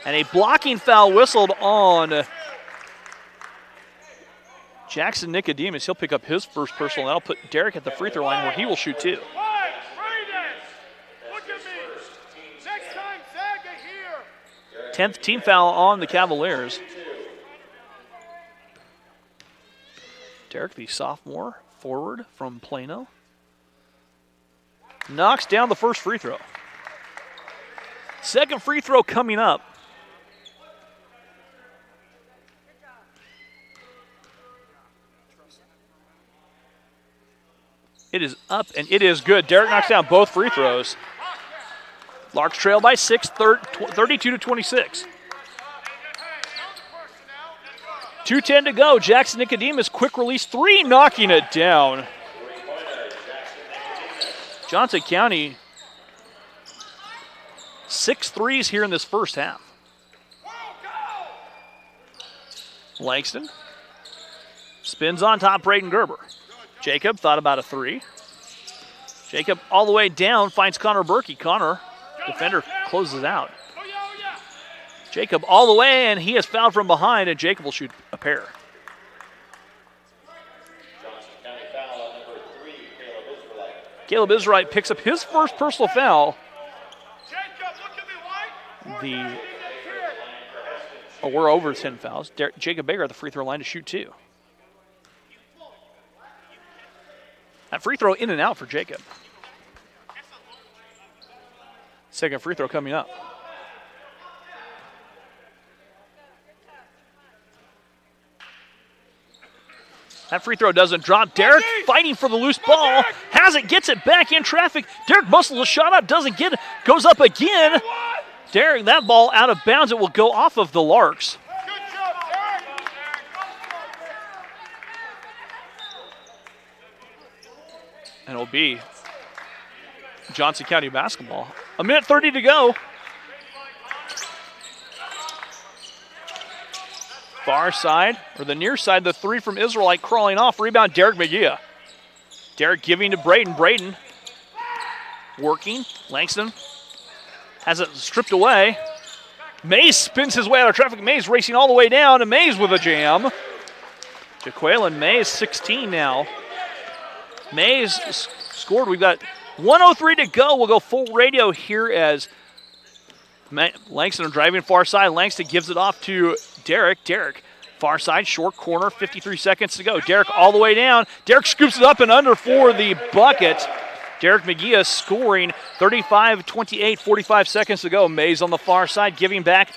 S10: And a blocking foul whistled on Jackson Nicodemus. He'll pick up his first personal. That'll put Derek at the free throw line where he will shoot 2. 10th team foul on the Cavaliers. Derek, the sophomore forward from Plano, knocks down the first free throw. Second free throw coming up. It is up, and it is good. Derek knocks down both free throws. Larks trail by 6, 32-26. 2:10 to go. Jackson Nicodemus, quick release 3, knocking it down. Johnson County, 6 threes here in this first half. Langston spins on top, Braden Gerber. Jacob thought about a 3. Jacob all the way down, finds Connor Berkey. Connor, defender, closes out. Jacob all the way, and he is fouled from behind, and Jacob will shoot a pair. Caleb Israelite picks up his first personal foul. We're over 10 fouls. Jacob Baker at the free throw line to shoot 2. That free throw in and out for Jacob. Second free throw coming up. That free throw doesn't drop. Derek fighting for the loose ball. Has it, gets it back in traffic. Derek muscles a shot up, doesn't get it. Goes up again. Derek, that ball out of bounds. It will go off of the Larks. And it'll be Johnson County basketball. 1:30 to go. Far side, or the near side, the 3 from Israelite crawling off. Rebound, Derek McGee. Derek giving to Braden. Braden working. Langston has it stripped away. Mays spins his way out of traffic. Mays racing all the way down, and Mays with a jam. Jaqueline Mays, 16 now. Mays scored. We've got 1:03 to go. We'll go full radio here as Langston driving far side. Langston gives it off to Derek. Derek, far side, short corner, 53 seconds to go. Derek all the way down. Derek scoops it up and under for the bucket. Derek McGee scoring 35-28, 45 seconds to go. Mays on the far side, giving back.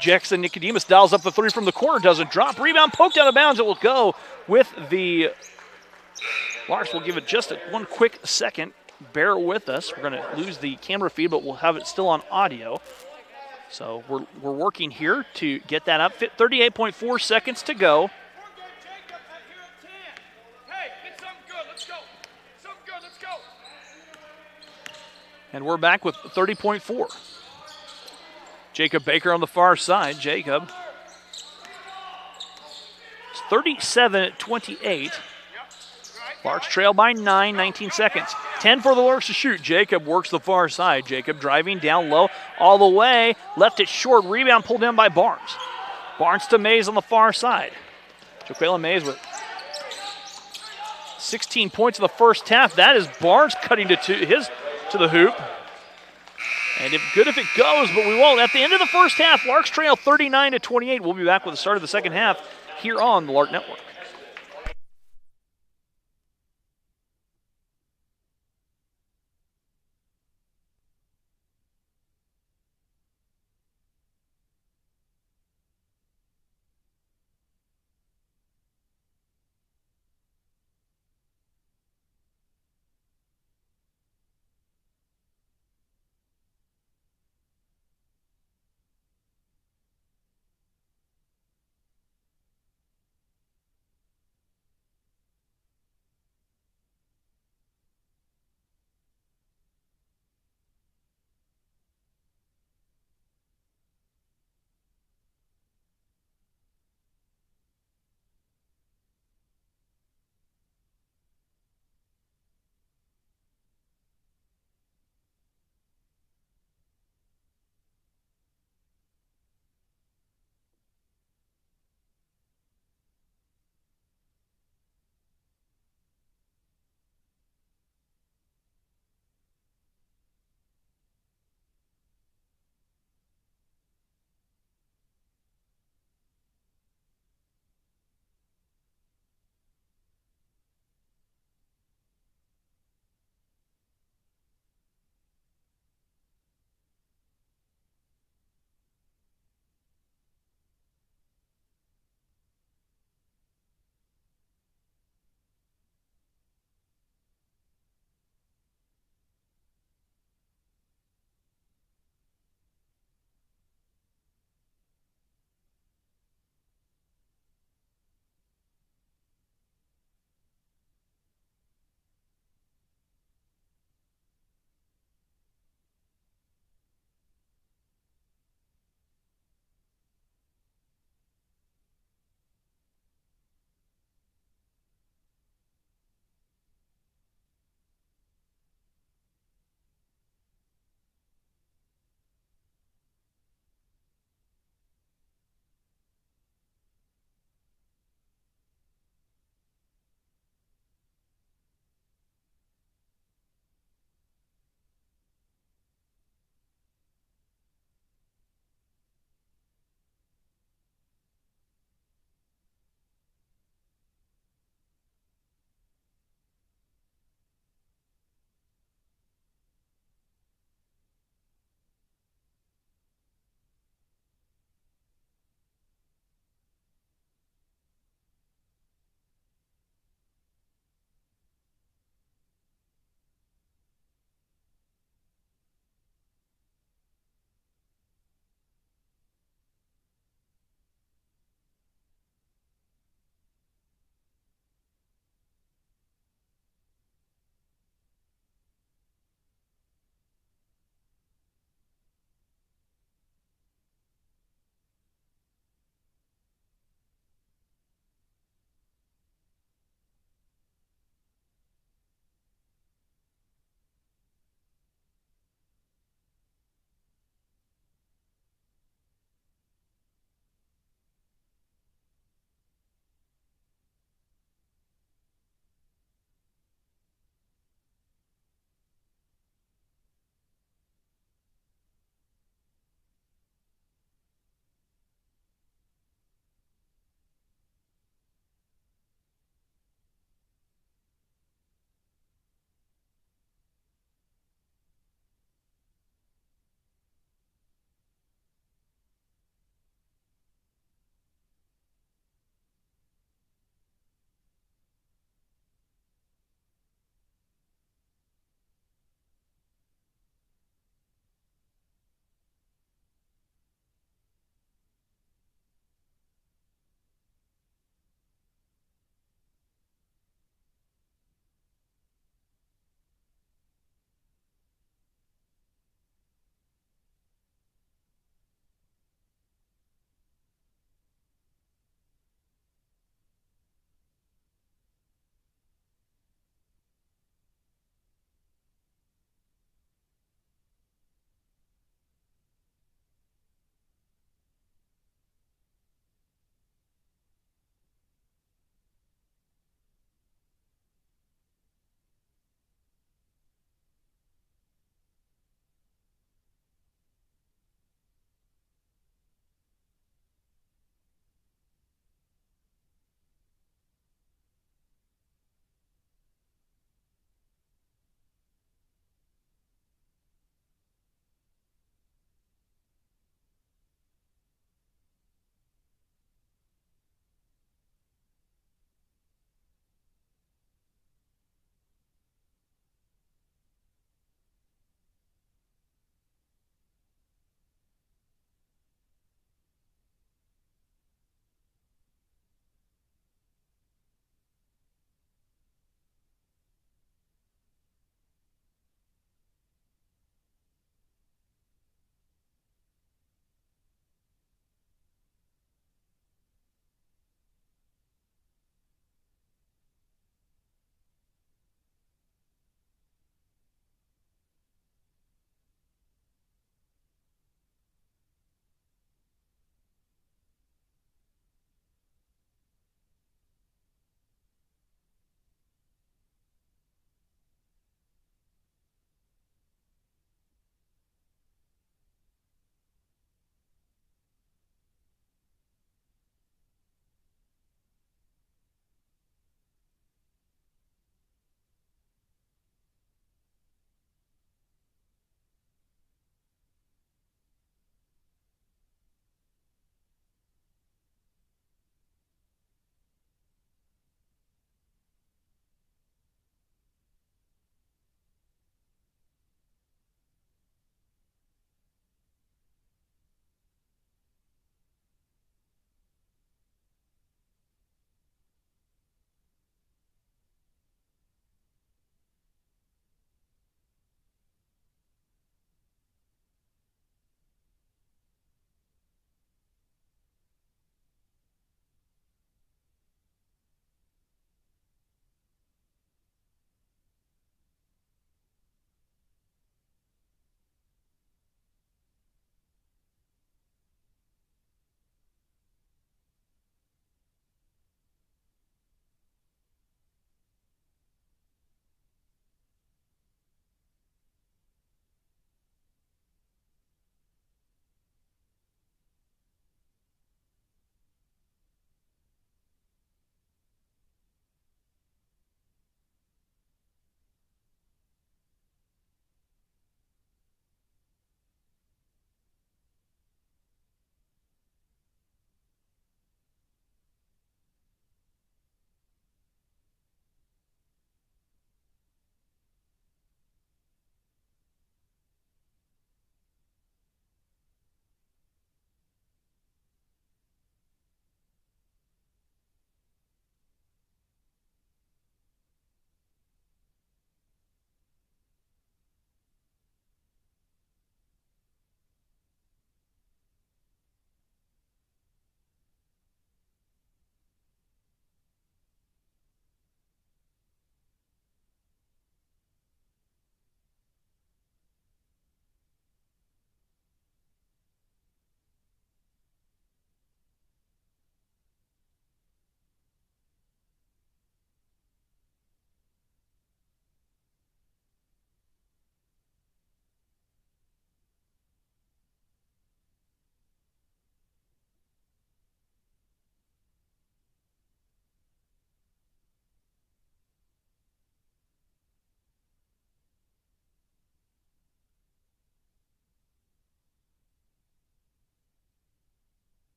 S10: Jackson Nicodemus dials up the 3 from the corner, doesn't drop. Rebound poked out of bounds. It will go with the Larks. Will give it just one quick second. Bear with us. We're going to lose the camera feed, but we'll have it still on audio. So we're working here to get that up. 38.4 seconds to go. And we're back with 30.4. Jacob Baker on the far side. Jacob. It's 37-28. Larks trail by 9, 19 seconds. 10 for the Larks to shoot. Jacob works the far side. Jacob driving down low all the way. Left it short. Rebound pulled down by Barnes. Barnes to Mays on the far side. Jaquela Mays with 16 points in the first half. That is Barnes cutting to the hoop. And good if it goes, but we won't. At the end of the first half, Larks trail 39-28. We'll be back with the start of the second half here on the Lark Network.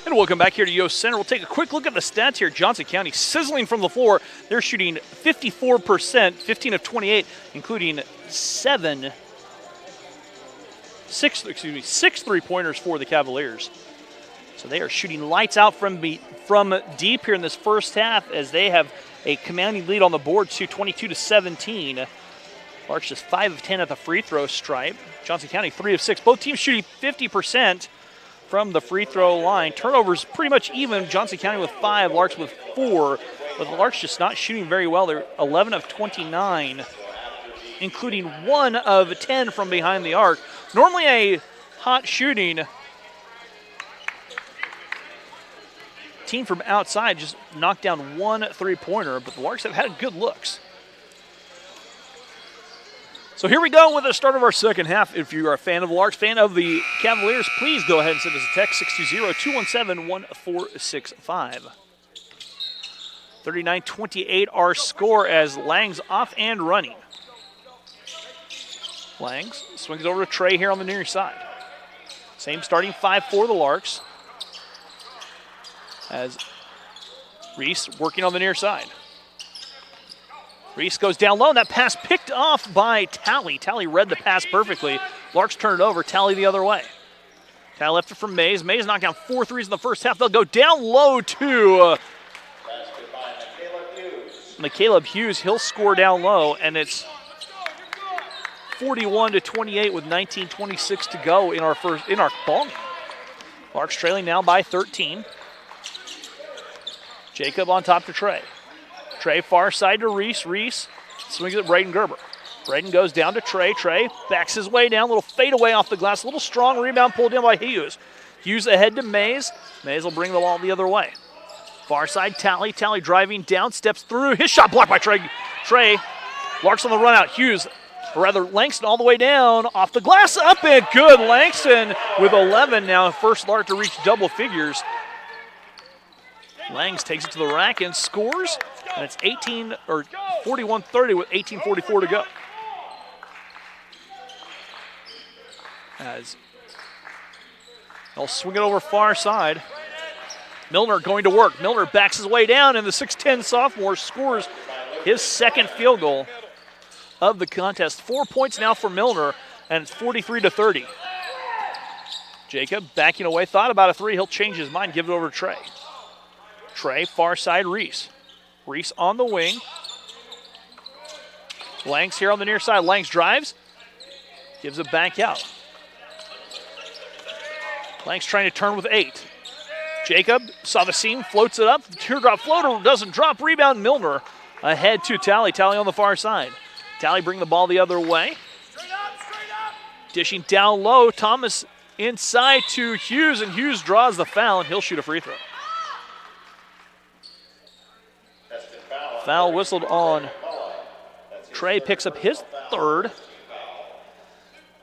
S10: And welcome back here to Yost Center. We'll take a quick look at the stats here. Johnson County sizzling from the floor. They're shooting 54%, 15 of 28, including six 3-pointers for the Cavaliers. So they are shooting lights out from deep here in this first half as they have a commanding lead on the board to 22-17. Larks just 5 of 10 at the free throw stripe. Johnson County 3 of 6. Both teams shooting 50% from the free throw line. Turnovers pretty much even. Johnson County with 5, Larks with 4. But the Larks just not shooting very well. They're 11 of 29, including 1 of 10 from behind the arc. Normally a hot shooting team from outside, just knocked down 1 3-pointer, but the Larks have had good looks. So here we go with the start of our second half. If you are a fan of the Larks, fan of the Cavaliers, please go ahead and send us a text, 620-217-1465. 39-28 our score as Lang's off and running. Langs swings over to Trey here on the near side. Same starting 5 for the Larks as Reese working on the near side. Reese goes down low, and that pass picked off by Talley. Talley read the pass perfectly. Larks turn it over, Talley the other way. Talley left it from Mays. Mays knocked down 4 threes in the first half. They'll go down low to Caleb Hughes. He'll score down low, and it's 41-28 with 19:26 to go in our ball game. Larks trailing now by 13. Jacob on top to Trey. Trey far side to Reese. Reese swings it Braden Gerber. Braden goes down to Trey. Trey backs his way down. Little fade away off the glass. Little strong rebound pulled in by Hughes. Hughes ahead to Mays. Mays will bring the ball the other way. Far side Talley. Talley driving down. Steps through. His shot blocked by Trey. Larks on the run out. Hughes, or rather Langston all the way down. Off the glass. Up and good. Langston with 11 now. First Lark to reach double figures. Langs takes it to the rack and scores, and it's 41-30 with 18:44 to go. As they'll swing it over far side. Milner going to work. Milner backs his way down, and the 6'10 sophomore scores his second field goal of the contest. 4 points now for Milner, and it's 43-30. Jacob backing away, thought about a 3. He'll change his mind, give it over to Trey. Trey, far side, Reese. Reese on the wing. Langs here on the near side. Langs drives. Gives it back out. Langs trying to turn with 8. Jacob saw the seam, floats it up. Teardrop floater doesn't drop. Rebound Milner ahead to Talley. Talley on the far side. Talley bring the ball the other way. Dishing down low. Thomas inside to Hughes, and Hughes draws the foul, and he'll shoot a free throw. Foul whistled on Trey, picks up his 3rd.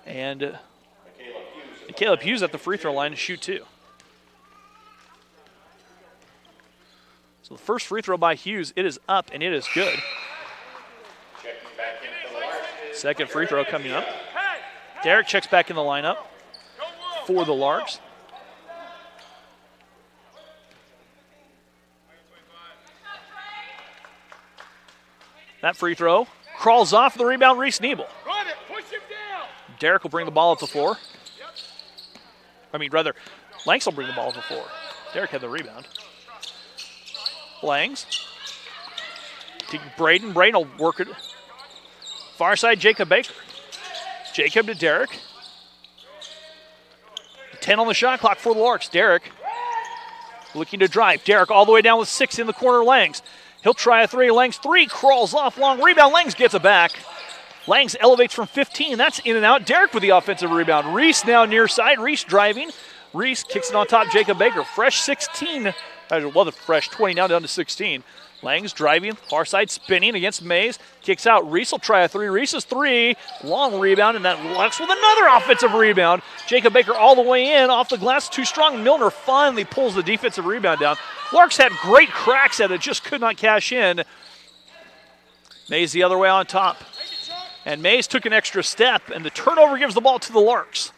S10: And Caleb Hughes at the free throw line to shoot 2. So the first free throw by Hughes, it is up and it is good. Second free throw coming up. Derek checks back in the lineup for the Larks. That free throw crawls off the rebound, Reese Nebel. Derek will bring the ball up the floor. Langs will bring the ball up the floor. Derek had the rebound. Langs. Braden will work it. Far side, Jacob Baker. Jacob to Derek. 10 on the shot clock for the Larks. Derek looking to drive. Derek all the way down with 6 in the corner, Langs. He'll try a 3. Langs 3 crawls off, long rebound. Langs gets it back. Langs elevates from 15. That's in and out. Derek with the offensive rebound. Reese now near side. Reese driving. Reese kicks it on top. Jacob Baker. Fresh 16. Well, the fresh 20 now down to 16. Langs driving. Far side spinning against Mays. Kicks out. Reese will try a 3. Reese's 3. Long rebound, and that Lux with another offensive rebound. Jacob Baker all the way in. Off the glass. Too strong. Milner finally pulls the defensive rebound down. Larks had great cracks at it. Just could not cash in. Mays the other way on top. And Mays took an extra step, and the turnover gives the ball to the Larks.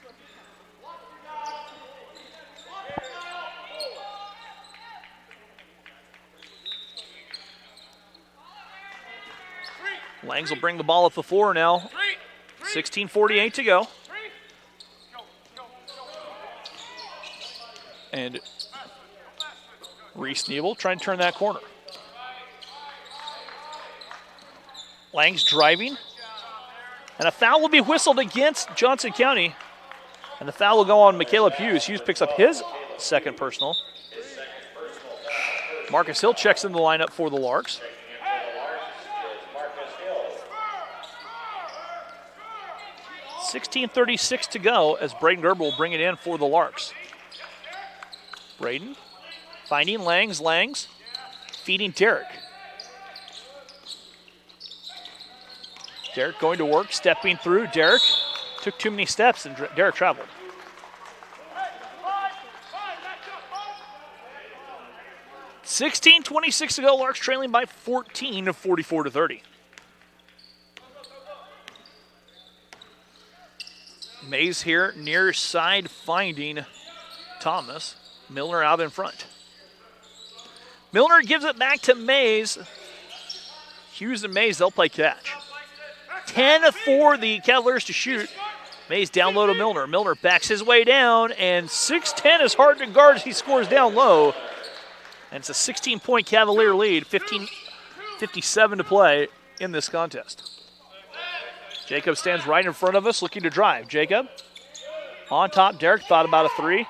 S10: Langs will bring the ball up the floor now. 16:48 to go. And Reese Nebel trying to turn that corner. Langs driving. And a foul will be whistled against Johnson County. And the foul will go on Michaela Hughes. Hughes picks up his second personal. Marcus Hill checks in the lineup for the Larks. 16:36 to go as Braden Gerber will bring it in for the Larks. Braden finding Langs. Langs feeding Derek. Derek going to work, stepping through. Derek took too many steps and Derek traveled. $16:26 to go. Larks trailing by 14 of 44-30. Mays here near side finding Thomas. Milner out in front. Milner gives it back to Mays. Hughes and Mays, they'll play catch. 10 for the Cavaliers to shoot. Mays down low to Milner. Milner backs his way down, and 6'10" is hard to guard as he scores down low. And it's a 16-point Cavalier lead, 15:57 to play in this contest. Jacob stands right in front of us looking to drive. Jacob on top. Derek thought about a three.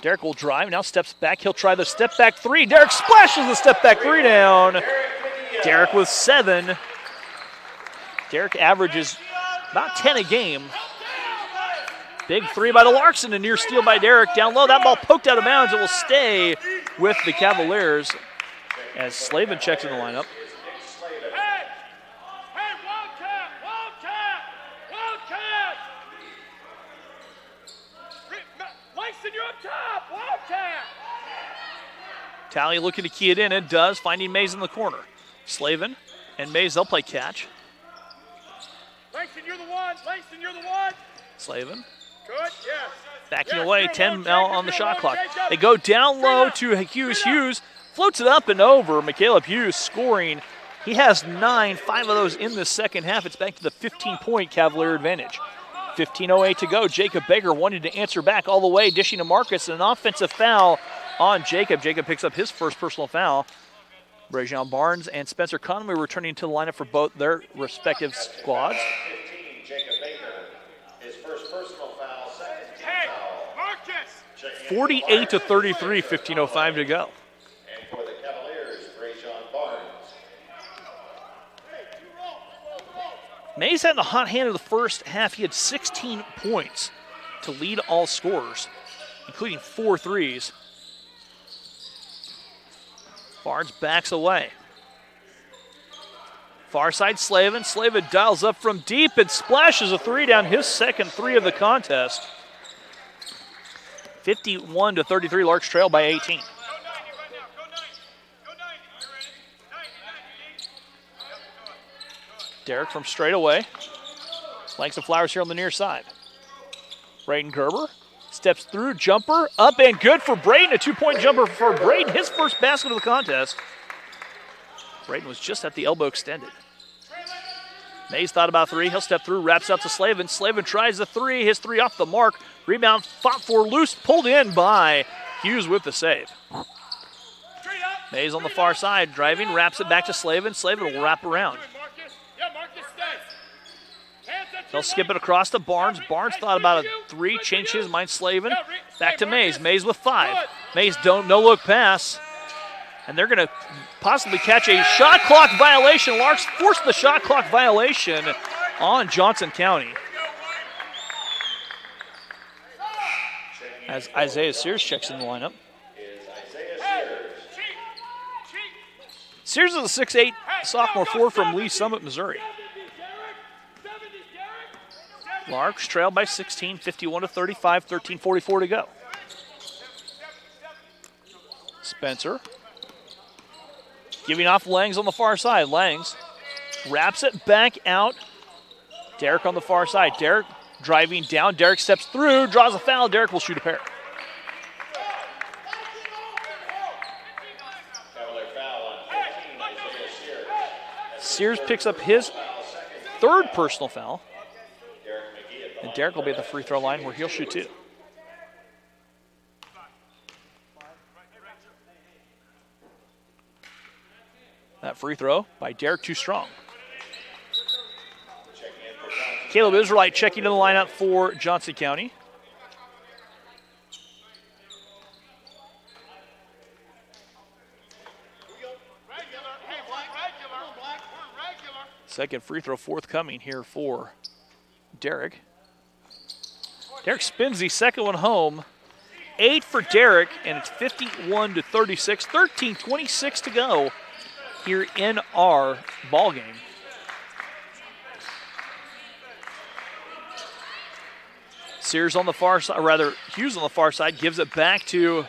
S10: Derek will drive, now steps back. He'll try the step back three. Derek splashes the step back three down. Derek with 7. Derek averages about 10 a game. Big three by the Larks and a near steal by Derek. Down low, that ball poked out of bounds. It will stay with the Cavaliers as Slavin checks in the lineup. Talley looking to key it in, and does, finding Mays in the corner. Slavin and Mays, they'll play catch.
S11: Langston, you're the one. Langston, you're the one.
S10: Slavin.
S11: Good, yes.
S10: Backing away, 10 now on the shot clock. They go down low to Hughes. Hughes floats it up and over. Michaela Hughes scoring. He has 9, 5 of those in the second half. It's back to the 15-point Cavalier advantage. 15:08 to go. Jacob Baker wanted to answer back all the way, dishing to Marcus. An offensive foul on Jacob. Jacob picks up his first personal foul. Brajan Barnes and Spencer Conway returning to the lineup for both their respective squads.
S11: 15, Jacob Baker. His first personal foul, second team foul.
S10: 48-33, 15:05 to go.
S11: And for the Cavaliers, Brajan Barnes.
S10: Mays had the hot hand of the first half. He had 16 points to lead all scorers, including 4 threes. Barnes backs away. Far side Slavin. Slavin dials up from deep and splashes a three down, his second three of the contest. 51-33, Larks trail by 18. Derek from straight away. Langston Flowers here on the near side. Braden Gerber steps through, jumper, up and good for Braden. A 2-point jumper for Braden, his first basket of the contest. Braden was just at the elbow extended. Mays thought about three. He'll step through, wraps out to Slavin. Slavin tries the three. His three off the mark. Rebound fought for loose, pulled in by Hughes with the save. Mays on the far side, driving, wraps it back to Slavin. Slavin will wrap around. They'll skip it across to Barnes. Barnes thought about a three, changed his mind. Slavin back to Mays. Mays with 5. Mays no-look pass. And they're going to possibly catch a shot clock violation. Larks forced the shot clock violation on Johnson County. As Isaiah Sears checks in the lineup. Sears is a 6'8" sophomore forward from Lee Summit, Missouri. Larks trail by 16, 51-35, 13:44 to go. Spencer giving off Langs on the far side. Langs wraps it back out. Derek on the far side. Derek driving down. Derek steps through, draws a foul. Derek will shoot a pair. Sears picks up his third personal foul. And Derek will be at the free throw line where he'll shoot 2. That free throw by Derek too strong. Caleb Israelite checking in the lineup for Johnson County. Second free throw forthcoming here for Derek. Derek spins the second one home. 8 for Derek, and it's 51-36. 13:26 to go here in our ball game. Sears on the far side, or rather Hughes on the far side, gives it back to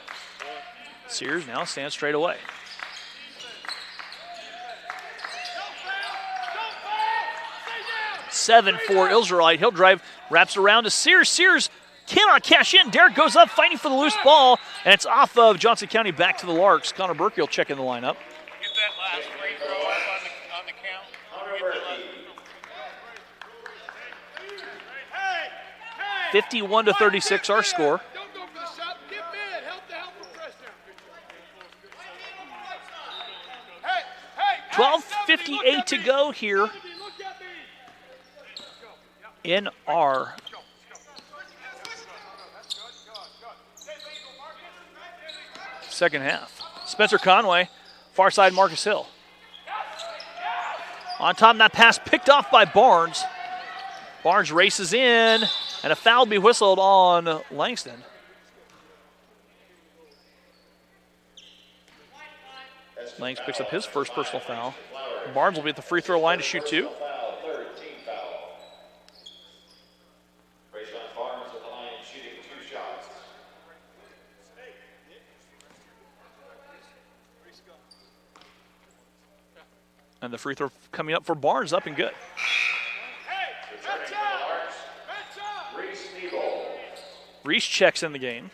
S10: Sears. Now stands straight away. Seven for Israelite. He'll drive, wraps around to Sears. Sears cannot cash in. Derek goes up fighting for the loose ball, and it's off of Johnson County back to the Larks. Connor Berkey will check in the lineup.
S11: Get that last free throw up on the count.
S10: 51-36 our score. 12:58 to go here in our second half. Spencer Conway, far side Marcus Hill. On top of that pass picked off by Barnes. Barnes races in, and a foul will be whistled on Langston. Langs picks up his first personal foul. Barnes will be at the free throw line to shoot 2. And the free throw coming up for Barnes, up and good. Reese checks in the game.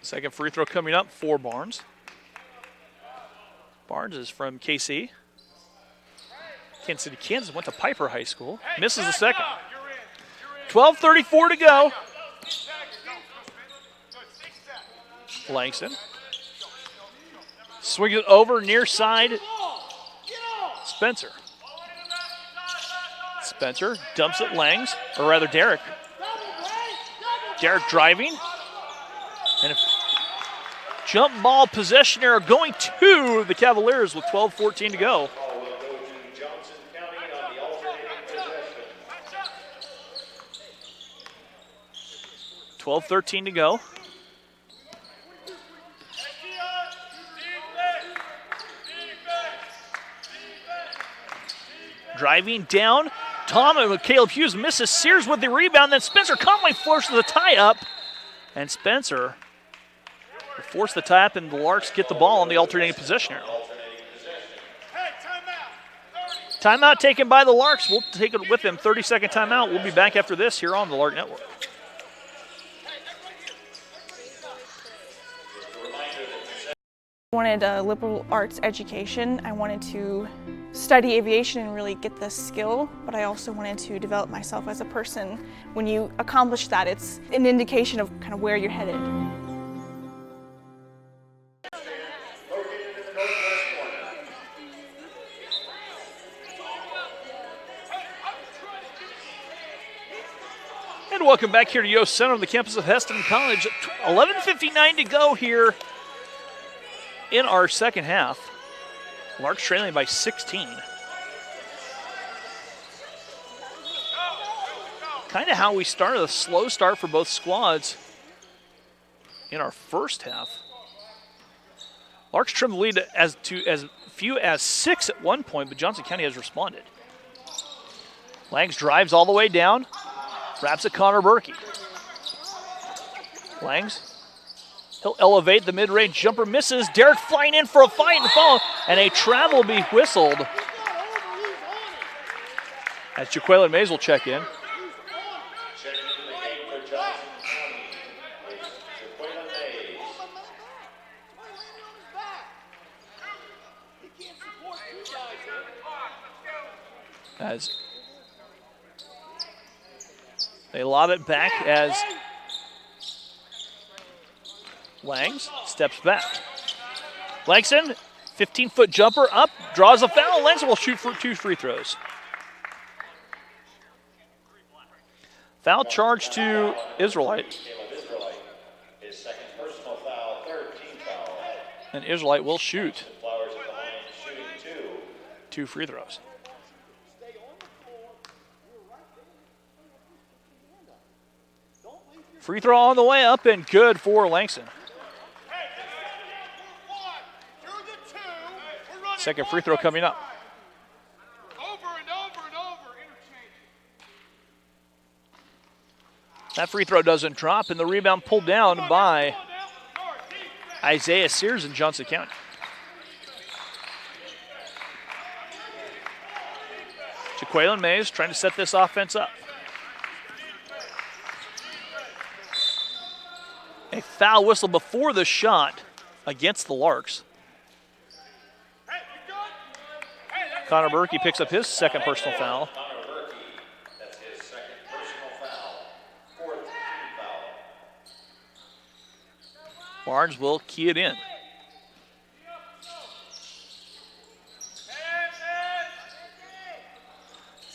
S10: Second free throw coming up for Barnes. Barnes is from KC. Kansas City, Kansas, went to Piper High School. Misses the second. 12:34 to go. Langston swings it over near side. Spencer. Spencer dumps it Langs, or rather Derek. Derek driving. And a jump ball possession error going to the Cavaliers with 12:14 to go. 12:13 to go. Driving down, Tom and Caleb Hughes misses. Sears with the rebound, then Spencer Conway forces the tie-up. And Spencer will force the tie-up, and the Larks get the ball on the alternating possession arrow. Timeout taken by the Larks. We'll take it with them. 30-second timeout. We'll be back after this here on the Lark Network.
S8: I wanted a liberal arts education. I wanted to study aviation and really get the skill, but I also wanted to develop myself as a person. When you accomplish that, it's an indication of kind of where you're headed.
S10: And welcome back here to Yost Center on the campus of Heston College. 11:59 to go here in our second half. Larks trailing by 16. Kind of how we started, a slow start for both squads in our first half. Larks trimmed the lead as few as 6 at one point, but Johnson County has responded. Langs drives all the way down, wraps it Connor Berkey. Langs. He'll elevate the mid-range jumper, misses. Derek flying in for a fight and fall, and a travel will be whistled. As Jaqueline Mays will check in. As they lob it back as Langs steps back. Langston, 15-foot jumper up, draws a foul. Langston will shoot for 2 free throws. Foul charge to Israelite.
S11: His second personal foul, third team foul.
S10: And Israelite will shoot
S11: Flowers at the line, shooting
S10: 2 free throws. Free throw on the way up and good for Langston. Second free throw coming up. That free throw doesn't drop, and the rebound pulled down by Isaiah Sears in Johnson County. Jaqueline Mays trying to set this offense up. A foul whistle before the shot against the Larks. Connor Berkey picks up his second personal foul.
S11: That's his second personal foul, fourth team foul.
S10: Barnes will key it in.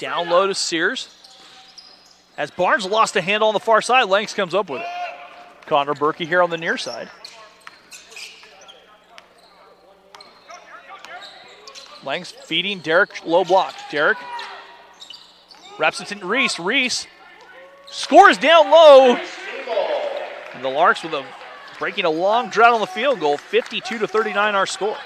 S10: Down low to Sears. As Barnes lost a handle on the far side, Langs comes up with it. Connor Berkey here on the near side. Langs feeding Derek, low block. Derek wraps it to Reese. Reese scores down low. And the Larks with breaking a long drought on the field goal. 52-39 our score.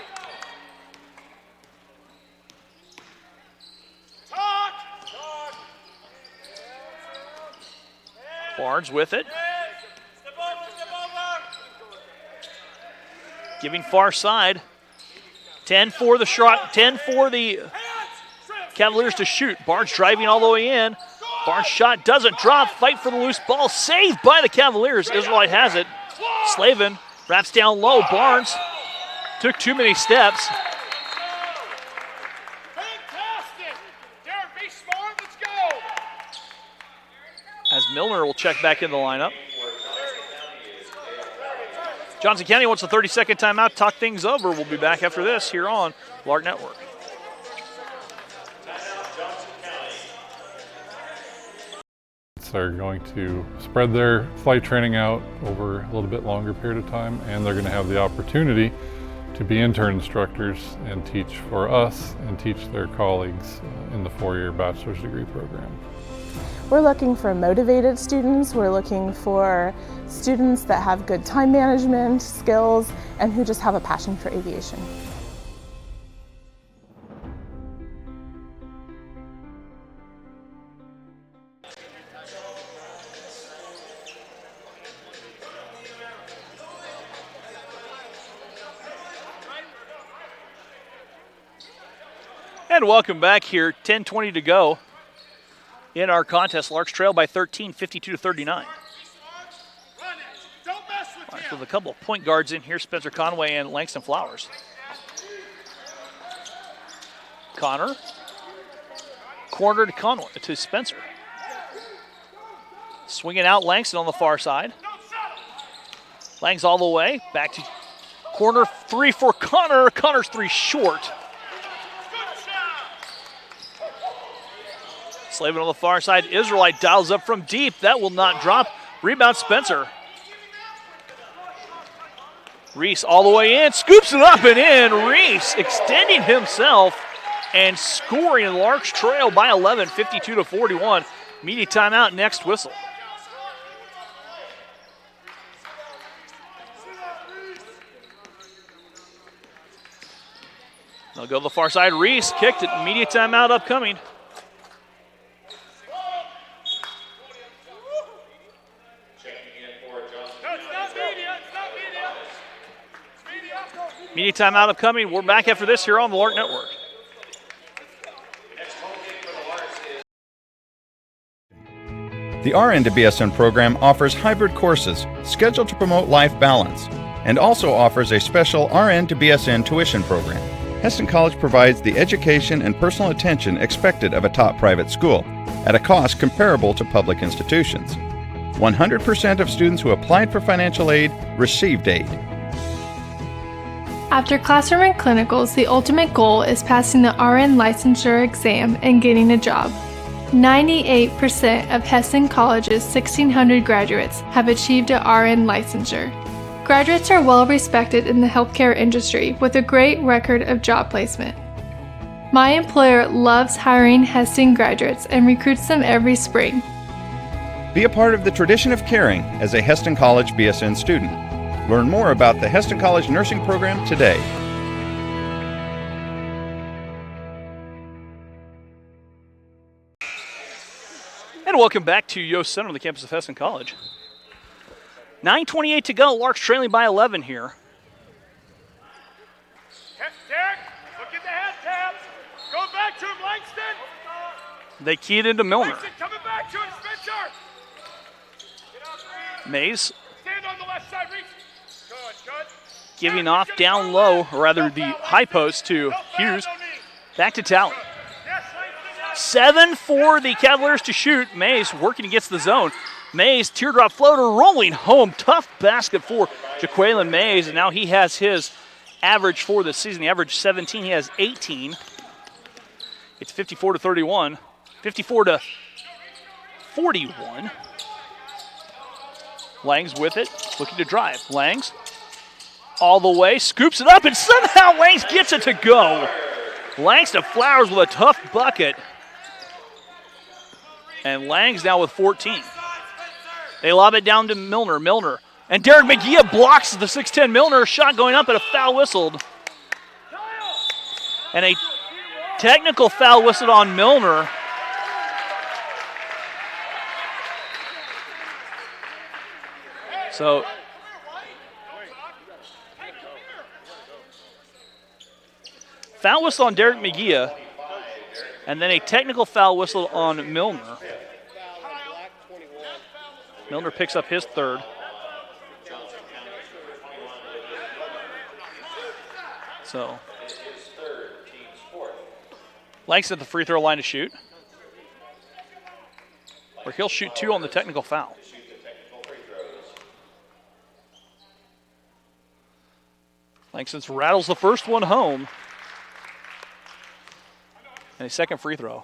S10: Barnes with it. Giving far side. 10 for the shot, 10 for the Cavaliers to shoot. Barnes driving all the way in. Barnes' shot doesn't drop. Fight for the loose ball. Saved by the Cavaliers. Israelite has it. Slavin wraps down low. Barnes took too many steps. As Milner will check back in the lineup. Johnson County wants a 30-second timeout. Talk things over. We'll be back after this here on Lark Network.
S16: They're going to spread their flight training out over a little bit longer period of time, and they're going to have the opportunity to be intern instructors and teach for us and teach their colleagues in the 4-year bachelor's degree program.
S9: We're looking for motivated students. We're looking for students that have good time management skills and who just have a passion for aviation.
S10: And welcome back here. 10:20 to go in our contest. Larks trail by 13, 52-39. Larks with a couple of point guards in here, Spencer Conway and Langston Flowers. Connor, corner to Conway, to Spencer. Swinging out Langston on the far side. Langs all the way, back to corner three for Connor. Connor's three short. Slavin on the far side. Israelite dials up from deep. That will not drop. Rebound Spencer. Reese all the way in. Scoops it up and in. Reese extending himself and scoring. Larks trail by 11, 52-41. Media timeout, next whistle. They'll go to the far side. Reese kicked it. Media timeout upcoming. Media timeout upcoming. We're back after this here on the Lark Network.
S1: The RN to BSN program offers hybrid courses scheduled to promote life balance and also offers a special RN to BSN tuition program. Heston College provides the education and personal attention expected of a top private school at a cost comparable to public institutions. 100% of students who applied for financial aid received aid.
S4: After classroom and clinicals, the ultimate goal is passing the RN licensure exam and getting a job. 98% of Heston College's 1,600 graduates have achieved a RN licensure. Graduates are well respected in the healthcare industry with a great record of job placement. My employer loves hiring Heston graduates and recruits them every spring.
S1: Be a part of the tradition of caring as a Heston College BSN student. Learn more about the Heston College Nursing Program today.
S10: And welcome back to Yost Center on the campus of Heston College. 9:28 to go. Larks trailing by 11 here.
S11: Derek, look at the head tabs. Go back to him, Langston.
S10: They keyed into Milner.
S11: Langston coming back to him, Spencer.
S10: Mays
S11: Stand on the left side, Reese. Good.
S10: giving off down low, or rather the high post to Hughes. Back to Talley. 7 for the Cavaliers to shoot. Mays working against the zone. Mays, teardrop floater, rolling home. Tough basket for Jaqueline Mays, and now he has his average for the season. He averaged 17, he has 18. It's 54 to 31. 54 to 41. Langs with it, looking to drive. Langs all the way, scoops it up, and somehow Langs gets it to go. Langs to Flowers with a tough bucket. And Langs now with 14. They lob it down to Milner. Milner. And Derek McGee blocks the 6'10 Milner. Shot going up and a foul whistled. And a technical foul whistled on Milner. So foul whistle on Derek McGee, and then a technical foul whistle on Milner. Milner picks up his third. So Langston at the free throw line to shoot, where he'll shoot 2 on the technical foul. Langston rattles the first one home. And a second free throw.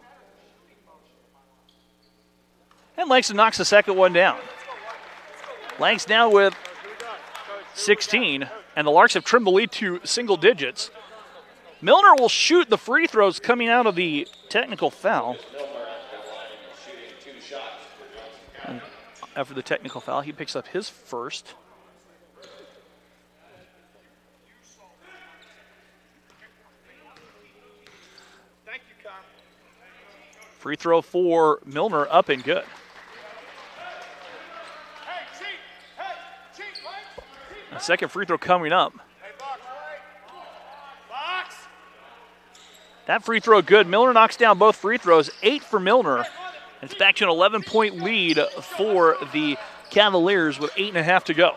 S10: And Langston knocks the second one down. Langs now with 16, and the Larks have trimmed the lead to single digits. Milner will shoot the free throws coming out of the technical foul. And after the technical foul, he picks up his first. Free throw for Milner, up and good. A second free throw coming up. That free throw good. Milner knocks down both free throws. 8 for Milner. It's back to an 11-point lead for the Cavaliers with 8.5 to go.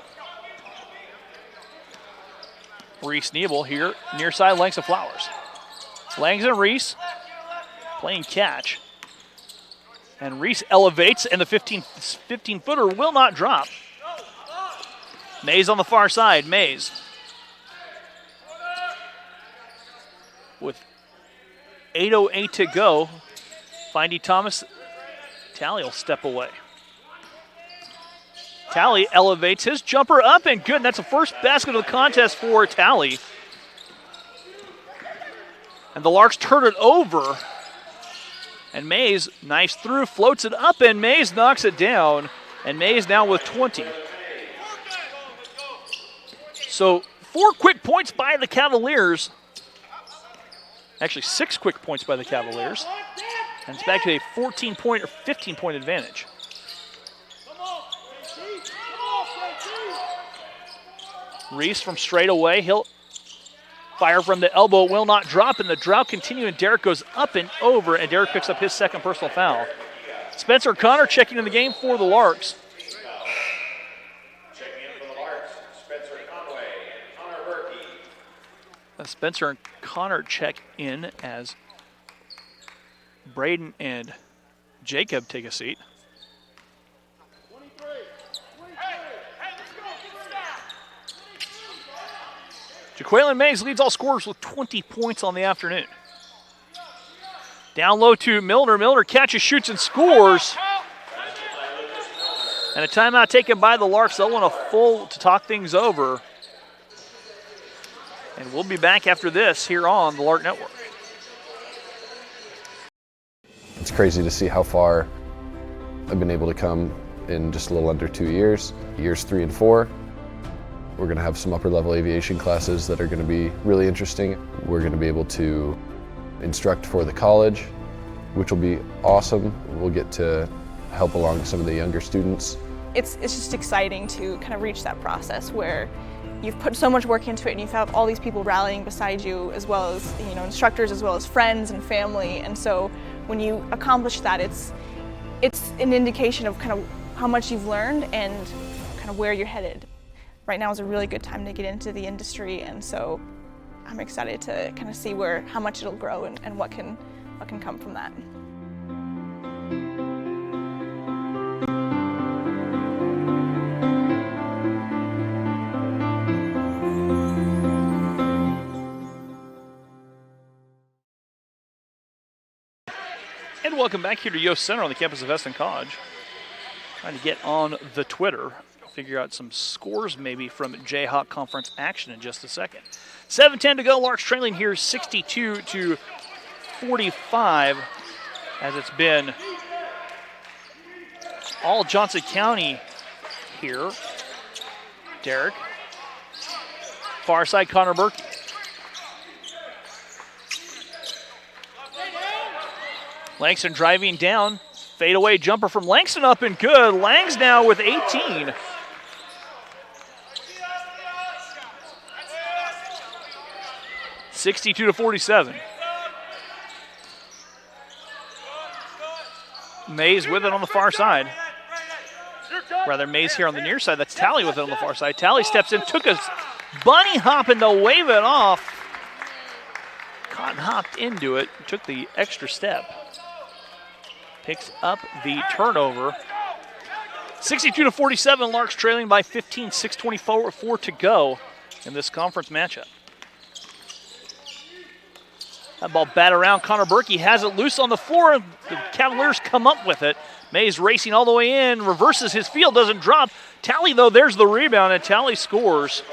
S10: Reese Nebel here, near side Langs of Flowers. Langs and Reese playing catch. And Reese elevates, and the 15-footer will not drop. Mays on the far side. Mays with 8:08 to go. Findy Thomas. Talley will step away. Talley elevates his jumper up and good. And that's the first basket of the contest for Talley. And the Larks turn it over. And Mays, nice through, floats it up, and Mays knocks it down. And Mays now with 20. So 4 quick points by the Cavaliers. Actually, 6 quick points by the Cavaliers. And it's back to a 14-point or 15-point advantage. Reese from straight away. He'll fire from the elbow, will not drop, and the drought continuing. Derek goes up and over, and Derek picks up his second personal foul. Spencer Connor checking in the game for the Larks. Spencer and Connor check in as Braden and Jacob take a seat. Jaqueline Mays leads all scorers with 20 points on the afternoon. Down low to Milner. Milner catches, shoots, and scores. And a timeout taken by the Larks. They'll want a full to talk things over. And we'll be back after this here on the Lark Network.
S6: It's crazy to see how far I've been able to come in just a little under 2 years. Years 3 and 4. We're going to have some upper level aviation classes that are going to be really interesting. We're going to be able to instruct for the college, which will be awesome. We'll get to help along some of the younger students.
S8: It's just exciting to kind of reach that process where you've put so much work into it and you have all these people rallying beside you, as well as instructors, as well as friends and family. And so when you accomplish that, it's an indication of kind of how much you've learned and kind of where you're headed. Right now is a really good time to get into the industry, and so I'm excited to kind of see how much it'll grow and what can come from that.
S10: And welcome back here to Yost Center on the campus of Hesston College. Trying to get on the Twitter, figure out some scores maybe from Jayhawk Conference action in just a second. 7:10 to go. Larks trailing here 62-45, as it's been all Johnson County here. Derek. Far side, Connor Berkey. Langston driving down. Fadeaway jumper from Langston up and good. Langs now with 18. (62-47). Mays with it on the far side. Rather, Mays here on the near side. That's Talley with it on the far side. Talley steps in, took a bunny hop and to wave it off. Cotton hopped into it, took the extra step. Picks up the turnover. 62-47, Larks trailing by 15, 6:24 to go in this conference matchup. That ball bat around. Connor Berkey has it loose on the floor. The Cavaliers come up with it. Mays racing all the way in, reverses his field, doesn't drop. Talley, though, there's the rebound, and Talley scores.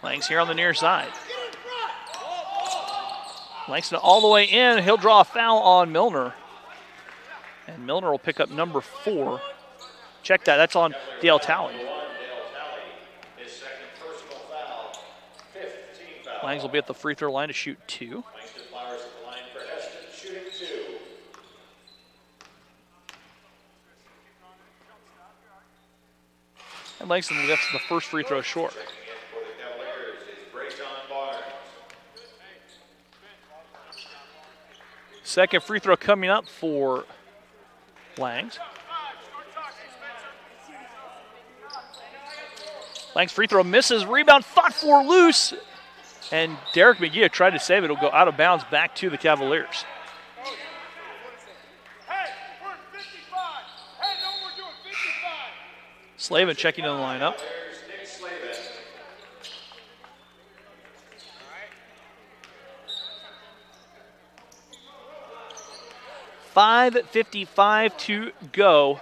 S10: Langs here on the near side. Langston all the way in. He'll draw a foul on Milner. And Milner will pick up number 4. Check that. That's on Dale Talley. Langs will be at the free throw line to shoot 2. And Langston gets the first free throw short. Second free throw coming up for Langs. Langs free throw misses. Rebound fought for loose. And Derek McGee tried to save it. It'll go out of bounds back to the Cavaliers. Slavin checking in the lineup. 5:55 to go.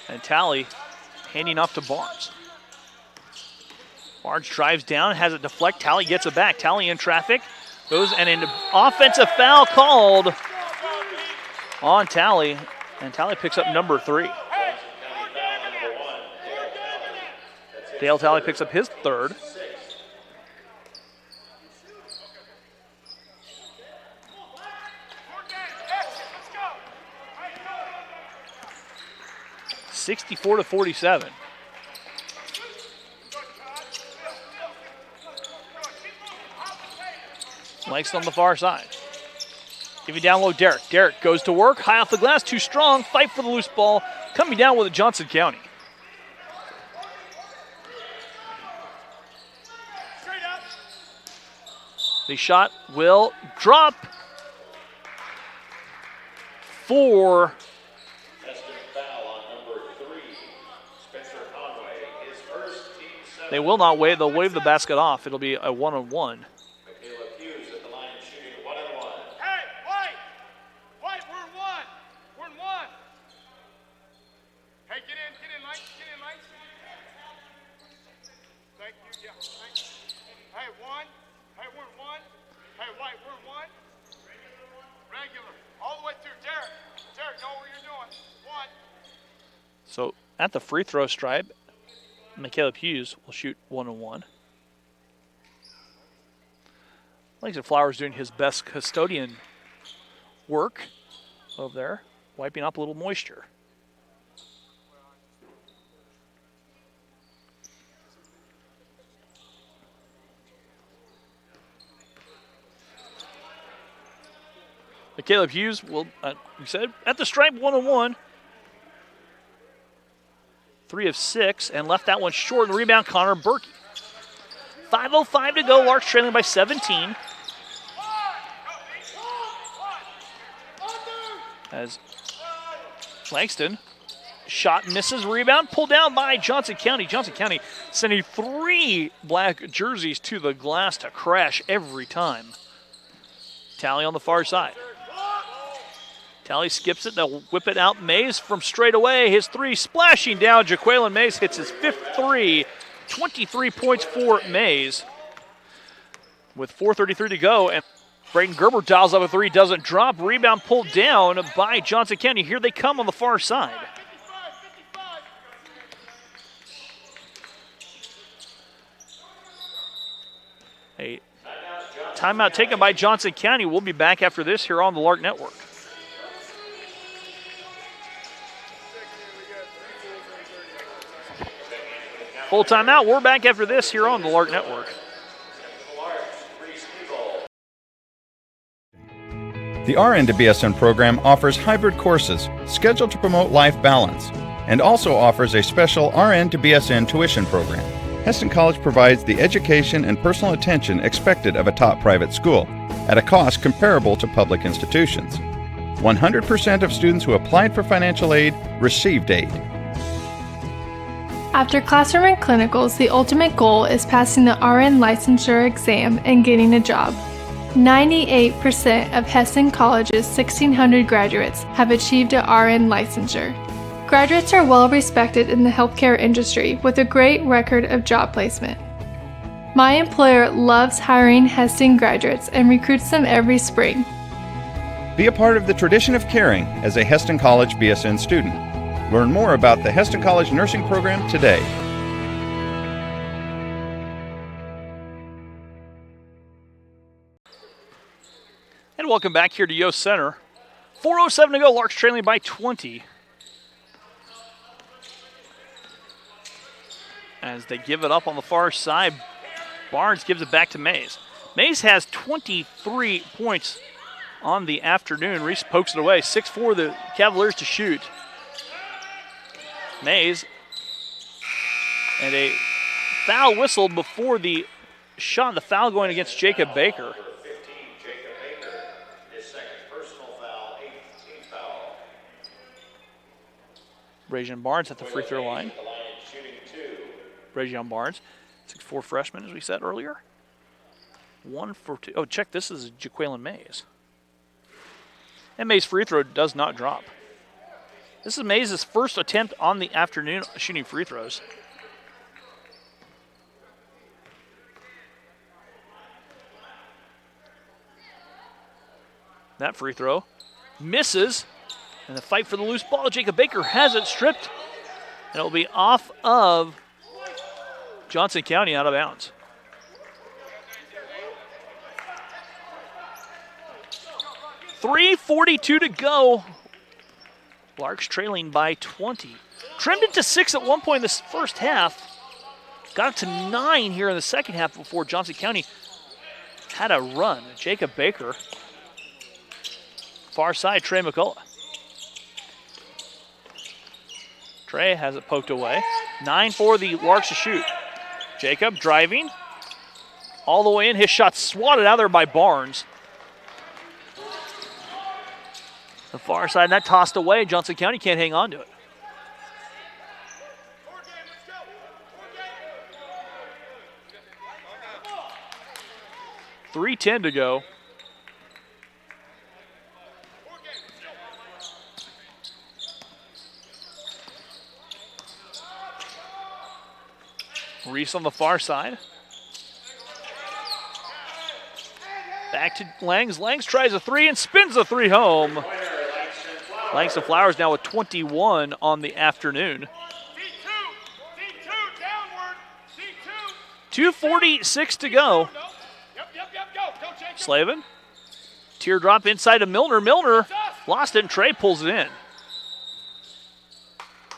S10: And Talley handing off to Barnes. Barnes drives down, has it deflect. Talley gets it back. Talley in traffic. Goes and an offensive foul called on Talley. And Talley picks up number 3. Dale Talley picks up his 3rd. (64-47). Langston on the far side. Give it down low, Derek. Derek goes to work, high off the glass, too strong, fight for the loose ball, coming down with it, Johnson County. The shot will drop for they will not wave. They'll wave the basket off. It'll be a one-on-one. So at the free throw stripe, Caleb Hughes will shoot one-on-one. Langston Flowers doing his best custodian work over there, wiping up a little moisture. Caleb Hughes will, we said, at the stripe, one-on-one. 3 of 6, and left that one short. And the rebound, Connor Berkey. 5:05 to go. Larks trailing by 17. As Langston, shot misses, rebound, pulled down by Johnson County. Johnson County sending 3 black jerseys to the glass to crash every time. Tally on the far side. Tally skips it, they'll whip it out. Mays from straight away, his 3 splashing down. Jaqueline Mays hits his 5th 3, 23 points for Mays. With 4:33 to go, and Braden Gerber dials up a 3, doesn't drop. Rebound pulled down by Johnson County. Here they come on the far side. A timeout taken by Johnson County. We'll be back after this here on the Lark Network. Full timeout. We're back after this here on the Lark Network.
S1: The RN to BSN program offers hybrid courses scheduled to promote life balance and also offers a special RN to BSN tuition program. Hesston College provides the education and personal attention expected of a top private school at a cost comparable to public institutions. 100% of students who applied for financial aid received aid.
S4: After classroom and clinicals, the ultimate goal is passing the RN licensure exam and getting a job. 98% of Hesston College's 1,600 graduates have achieved a RN licensure. Graduates are well respected in the healthcare industry with a great record of job placement. My employer loves hiring Hesston graduates and recruits them every spring.
S1: Be a part of the tradition of caring as a Hesston College BSN student. Learn more about the Hesston College nursing program today.
S10: And welcome back here to Yost Center. 4:07 to go. Larks trailing by 20. As they give it up on the far side, Barnes gives it back to Mays. Mays has 23 points on the afternoon. Reese pokes it away. 6-4 the Cavaliers to shoot. Mays, and a foul whistle before the shot. The foul going against Jacob Baker. Rajon Barnes at the free throw line. Rajon Barnes, 6'4" freshman, as we said earlier. 1 for 2. Oh, check, this is Jaqueline Mays. And Mays' free throw does not drop. This is Mays' first attempt on the afternoon shooting free throws. That free throw misses. And the fight for the loose ball. Jacob Baker has it stripped. And it will be off of Johnson County, out of bounds. .342 to go. Larks trailing by 20. Trimmed it to 6 at one point in this first half. Got it to 9 here in the second half before Johnson County had a run. Jacob Baker far side, Trey McCullough. Trey has it poked away. 9 for the Larks to shoot. Jacob driving all the way in. His shot swatted out there by Barnes. The far side, and that tossed away. Johnson County can't hang on to it. .310 to go. Reese on the far side. Back to Langs. Langs tries a three and spins a three home. Langston Flowers now with 21 on the afternoon. 2:46 to go. Slavin. Teardrop inside to Milner. Milner lost it and Trey pulls it in.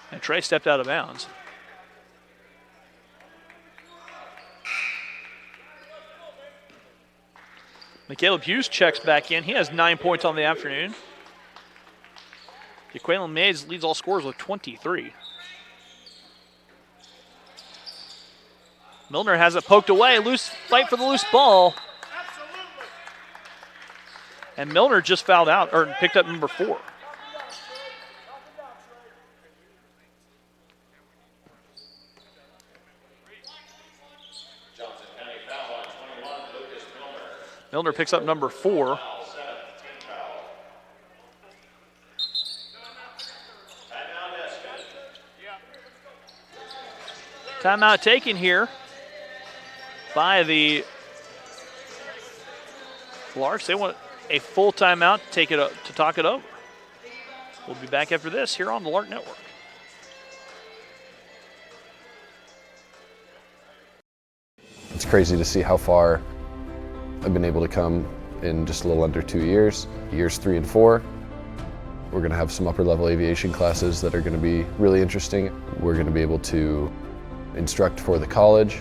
S10: And Trey stepped out of bounds. Caleb Hughes checks back in. He has 9 points on the afternoon. Jaqueline Mays leads all scorers with 23. Milner has it poked away. Loose fight for the loose ball. And Milner just fouled out, or picked up number 4. Milner picks up number 4. Timeout taken here by the Larks. They want a full timeout to talk it over. We'll be back after this here on the Lark Network.
S6: It's crazy to see how far I've been able to come in just a little under 2 years. Years 3 and 4, we're going to have some upper level aviation classes that are going to be really interesting. We're going to be able to instruct for the college,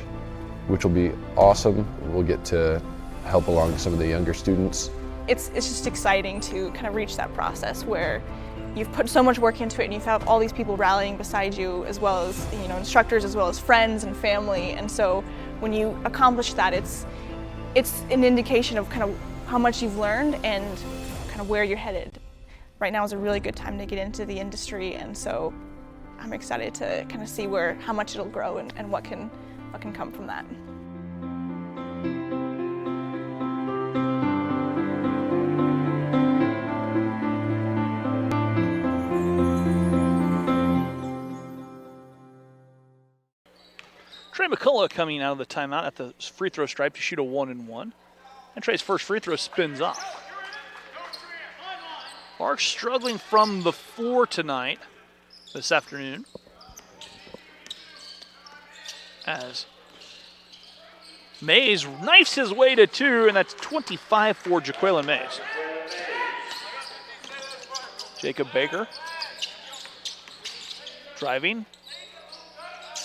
S6: which will be awesome. We'll get to help along some of the younger students.
S8: It's just exciting to kind of reach that process where you've put so much work into it and you have all these people rallying beside you, as well as instructors, as well as friends and family. And so when you accomplish that, it's an indication of kind of how much you've learned and kind of where you're headed. Right now is a really good time to get into the industry, and so I'm excited to kind of see how much it'll grow and what can come from that.
S10: Trey McCullough coming out of the timeout at the free throw stripe to shoot a 1-and-1. And Trey's first free throw spins off. Larks struggling from the floor tonight, this afternoon. As Mays knifes his way to 2, and that's 25 for Jaqueline Mays. Jacob Baker driving.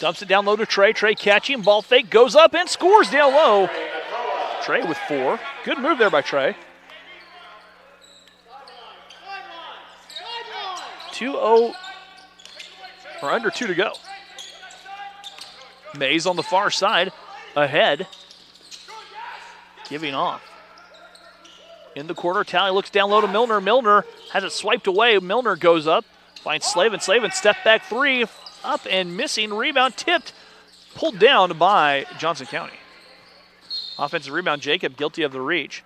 S10: Dumps it down low to Trey. Trey catching, ball fake, goes up and scores down low. Trey with 4. Good move there by Trey. 2-0, or under 2 to go. Mays on the far side, ahead. Giving off. In the corner, Talley looks down low to Milner. Milner has it swiped away. Milner goes up, finds Slavin. Slavin step back 3, up and missing. Rebound tipped, pulled down by Johnson County. Offensive rebound, Jacob guilty of the reach.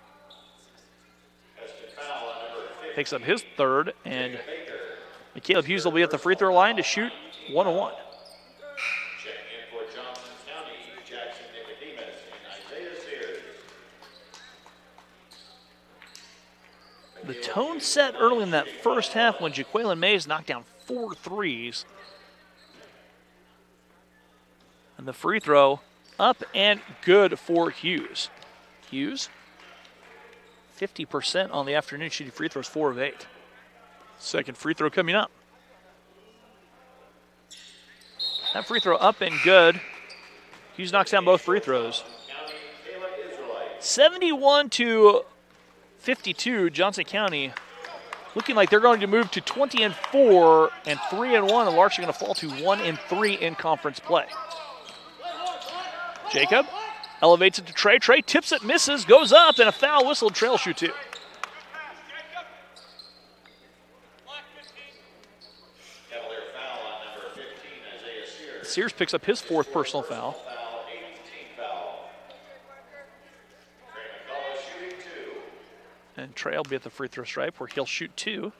S10: Picks up his 3rd, and Caleb Hughes will be at the free throw line to shoot 1-on-1. The tone set early in that first half when Jaqueline Mays knocked down 4 threes. And the free throw up and good for Hughes. Hughes, 50% on the afternoon, shooting free throws, 4 of 8. Second free throw coming up. That free throw up and good. Hughes knocks down both free throws. 71-52, Johnson County looking like they're going to move to 20-4 and 3-1. The Larks are going to fall to 1-3 in conference play. Jacob elevates it to Trey. Trey tips it, misses, goes up, and a foul whistle. Trail shoot 2. Sears picks up his 4th personal foul. And Trey will be at the free throw stripe where he'll shoot 2.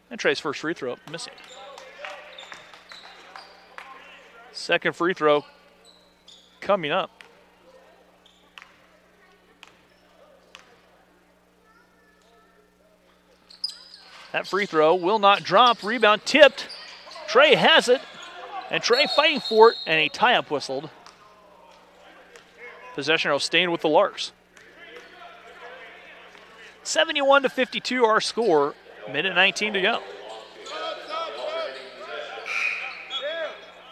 S10: And Trey's first free throw missing. Second free throw coming up. That free throw will not drop. Rebound tipped. Trey has it. And Trey fighting for it. And a tie-up whistled. Possession arrow staying with the Larks. 71-52 our score. Minute 19 to go.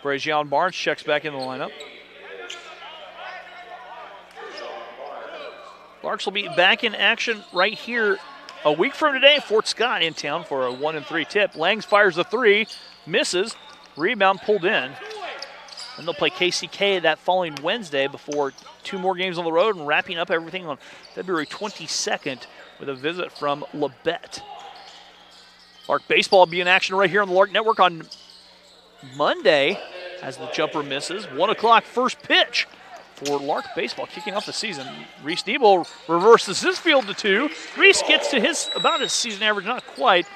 S10: Brazion Barnes checks back in the lineup. Larks will be back in action right here a week from today. Fort Scott in town for a 1-3 tip. Langs fires the 3, misses. Rebound pulled in. And they'll play KCK that following Wednesday before 2 more games on the road and wrapping up everything on February 22nd with a visit from Labette. Lark baseball will be in action right here on the Lark Network on Monday as the jumper misses. 1 o'clock first pitch for Lark baseball kicking off the season. Reese Nebo reverses his field to 2. Reese gets to about his season average, not quite.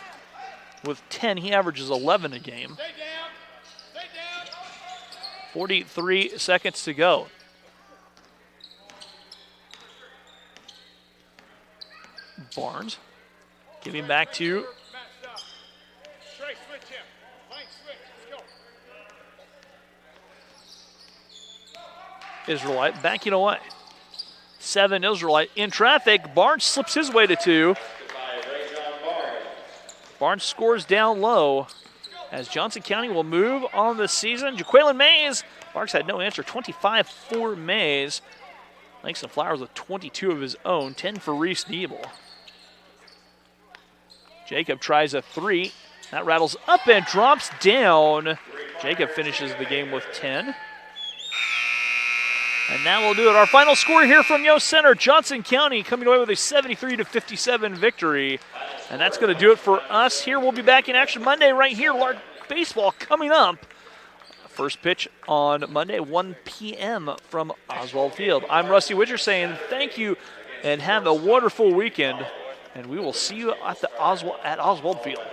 S10: With 10, he averages 11 a game. 43 seconds to go. Barnes giving back to Israelite, backing away. 7 Israelite in traffic. Barnes slips his way to 2. Barnes scores down low as Johnson County will move on the season. Jaqueline Mays, Larks had no answer. 25 for Mays. Langston Flowers with 22 of his own. 10 for Reese Nebel. Jacob tries a 3. That rattles up and drops down. Jacob finishes the game with 10. And now we'll do it. Our final score here from Yost Center. Johnson County coming away with a 73-57 victory. And that's going to do it for us here. We'll be back in action Monday right here. Lark baseball coming up. First pitch on Monday, 1 p.m. from Oswald Field. I'm Rusty Witcher saying thank you and have a wonderful weekend. And we will see you at Oswald Field.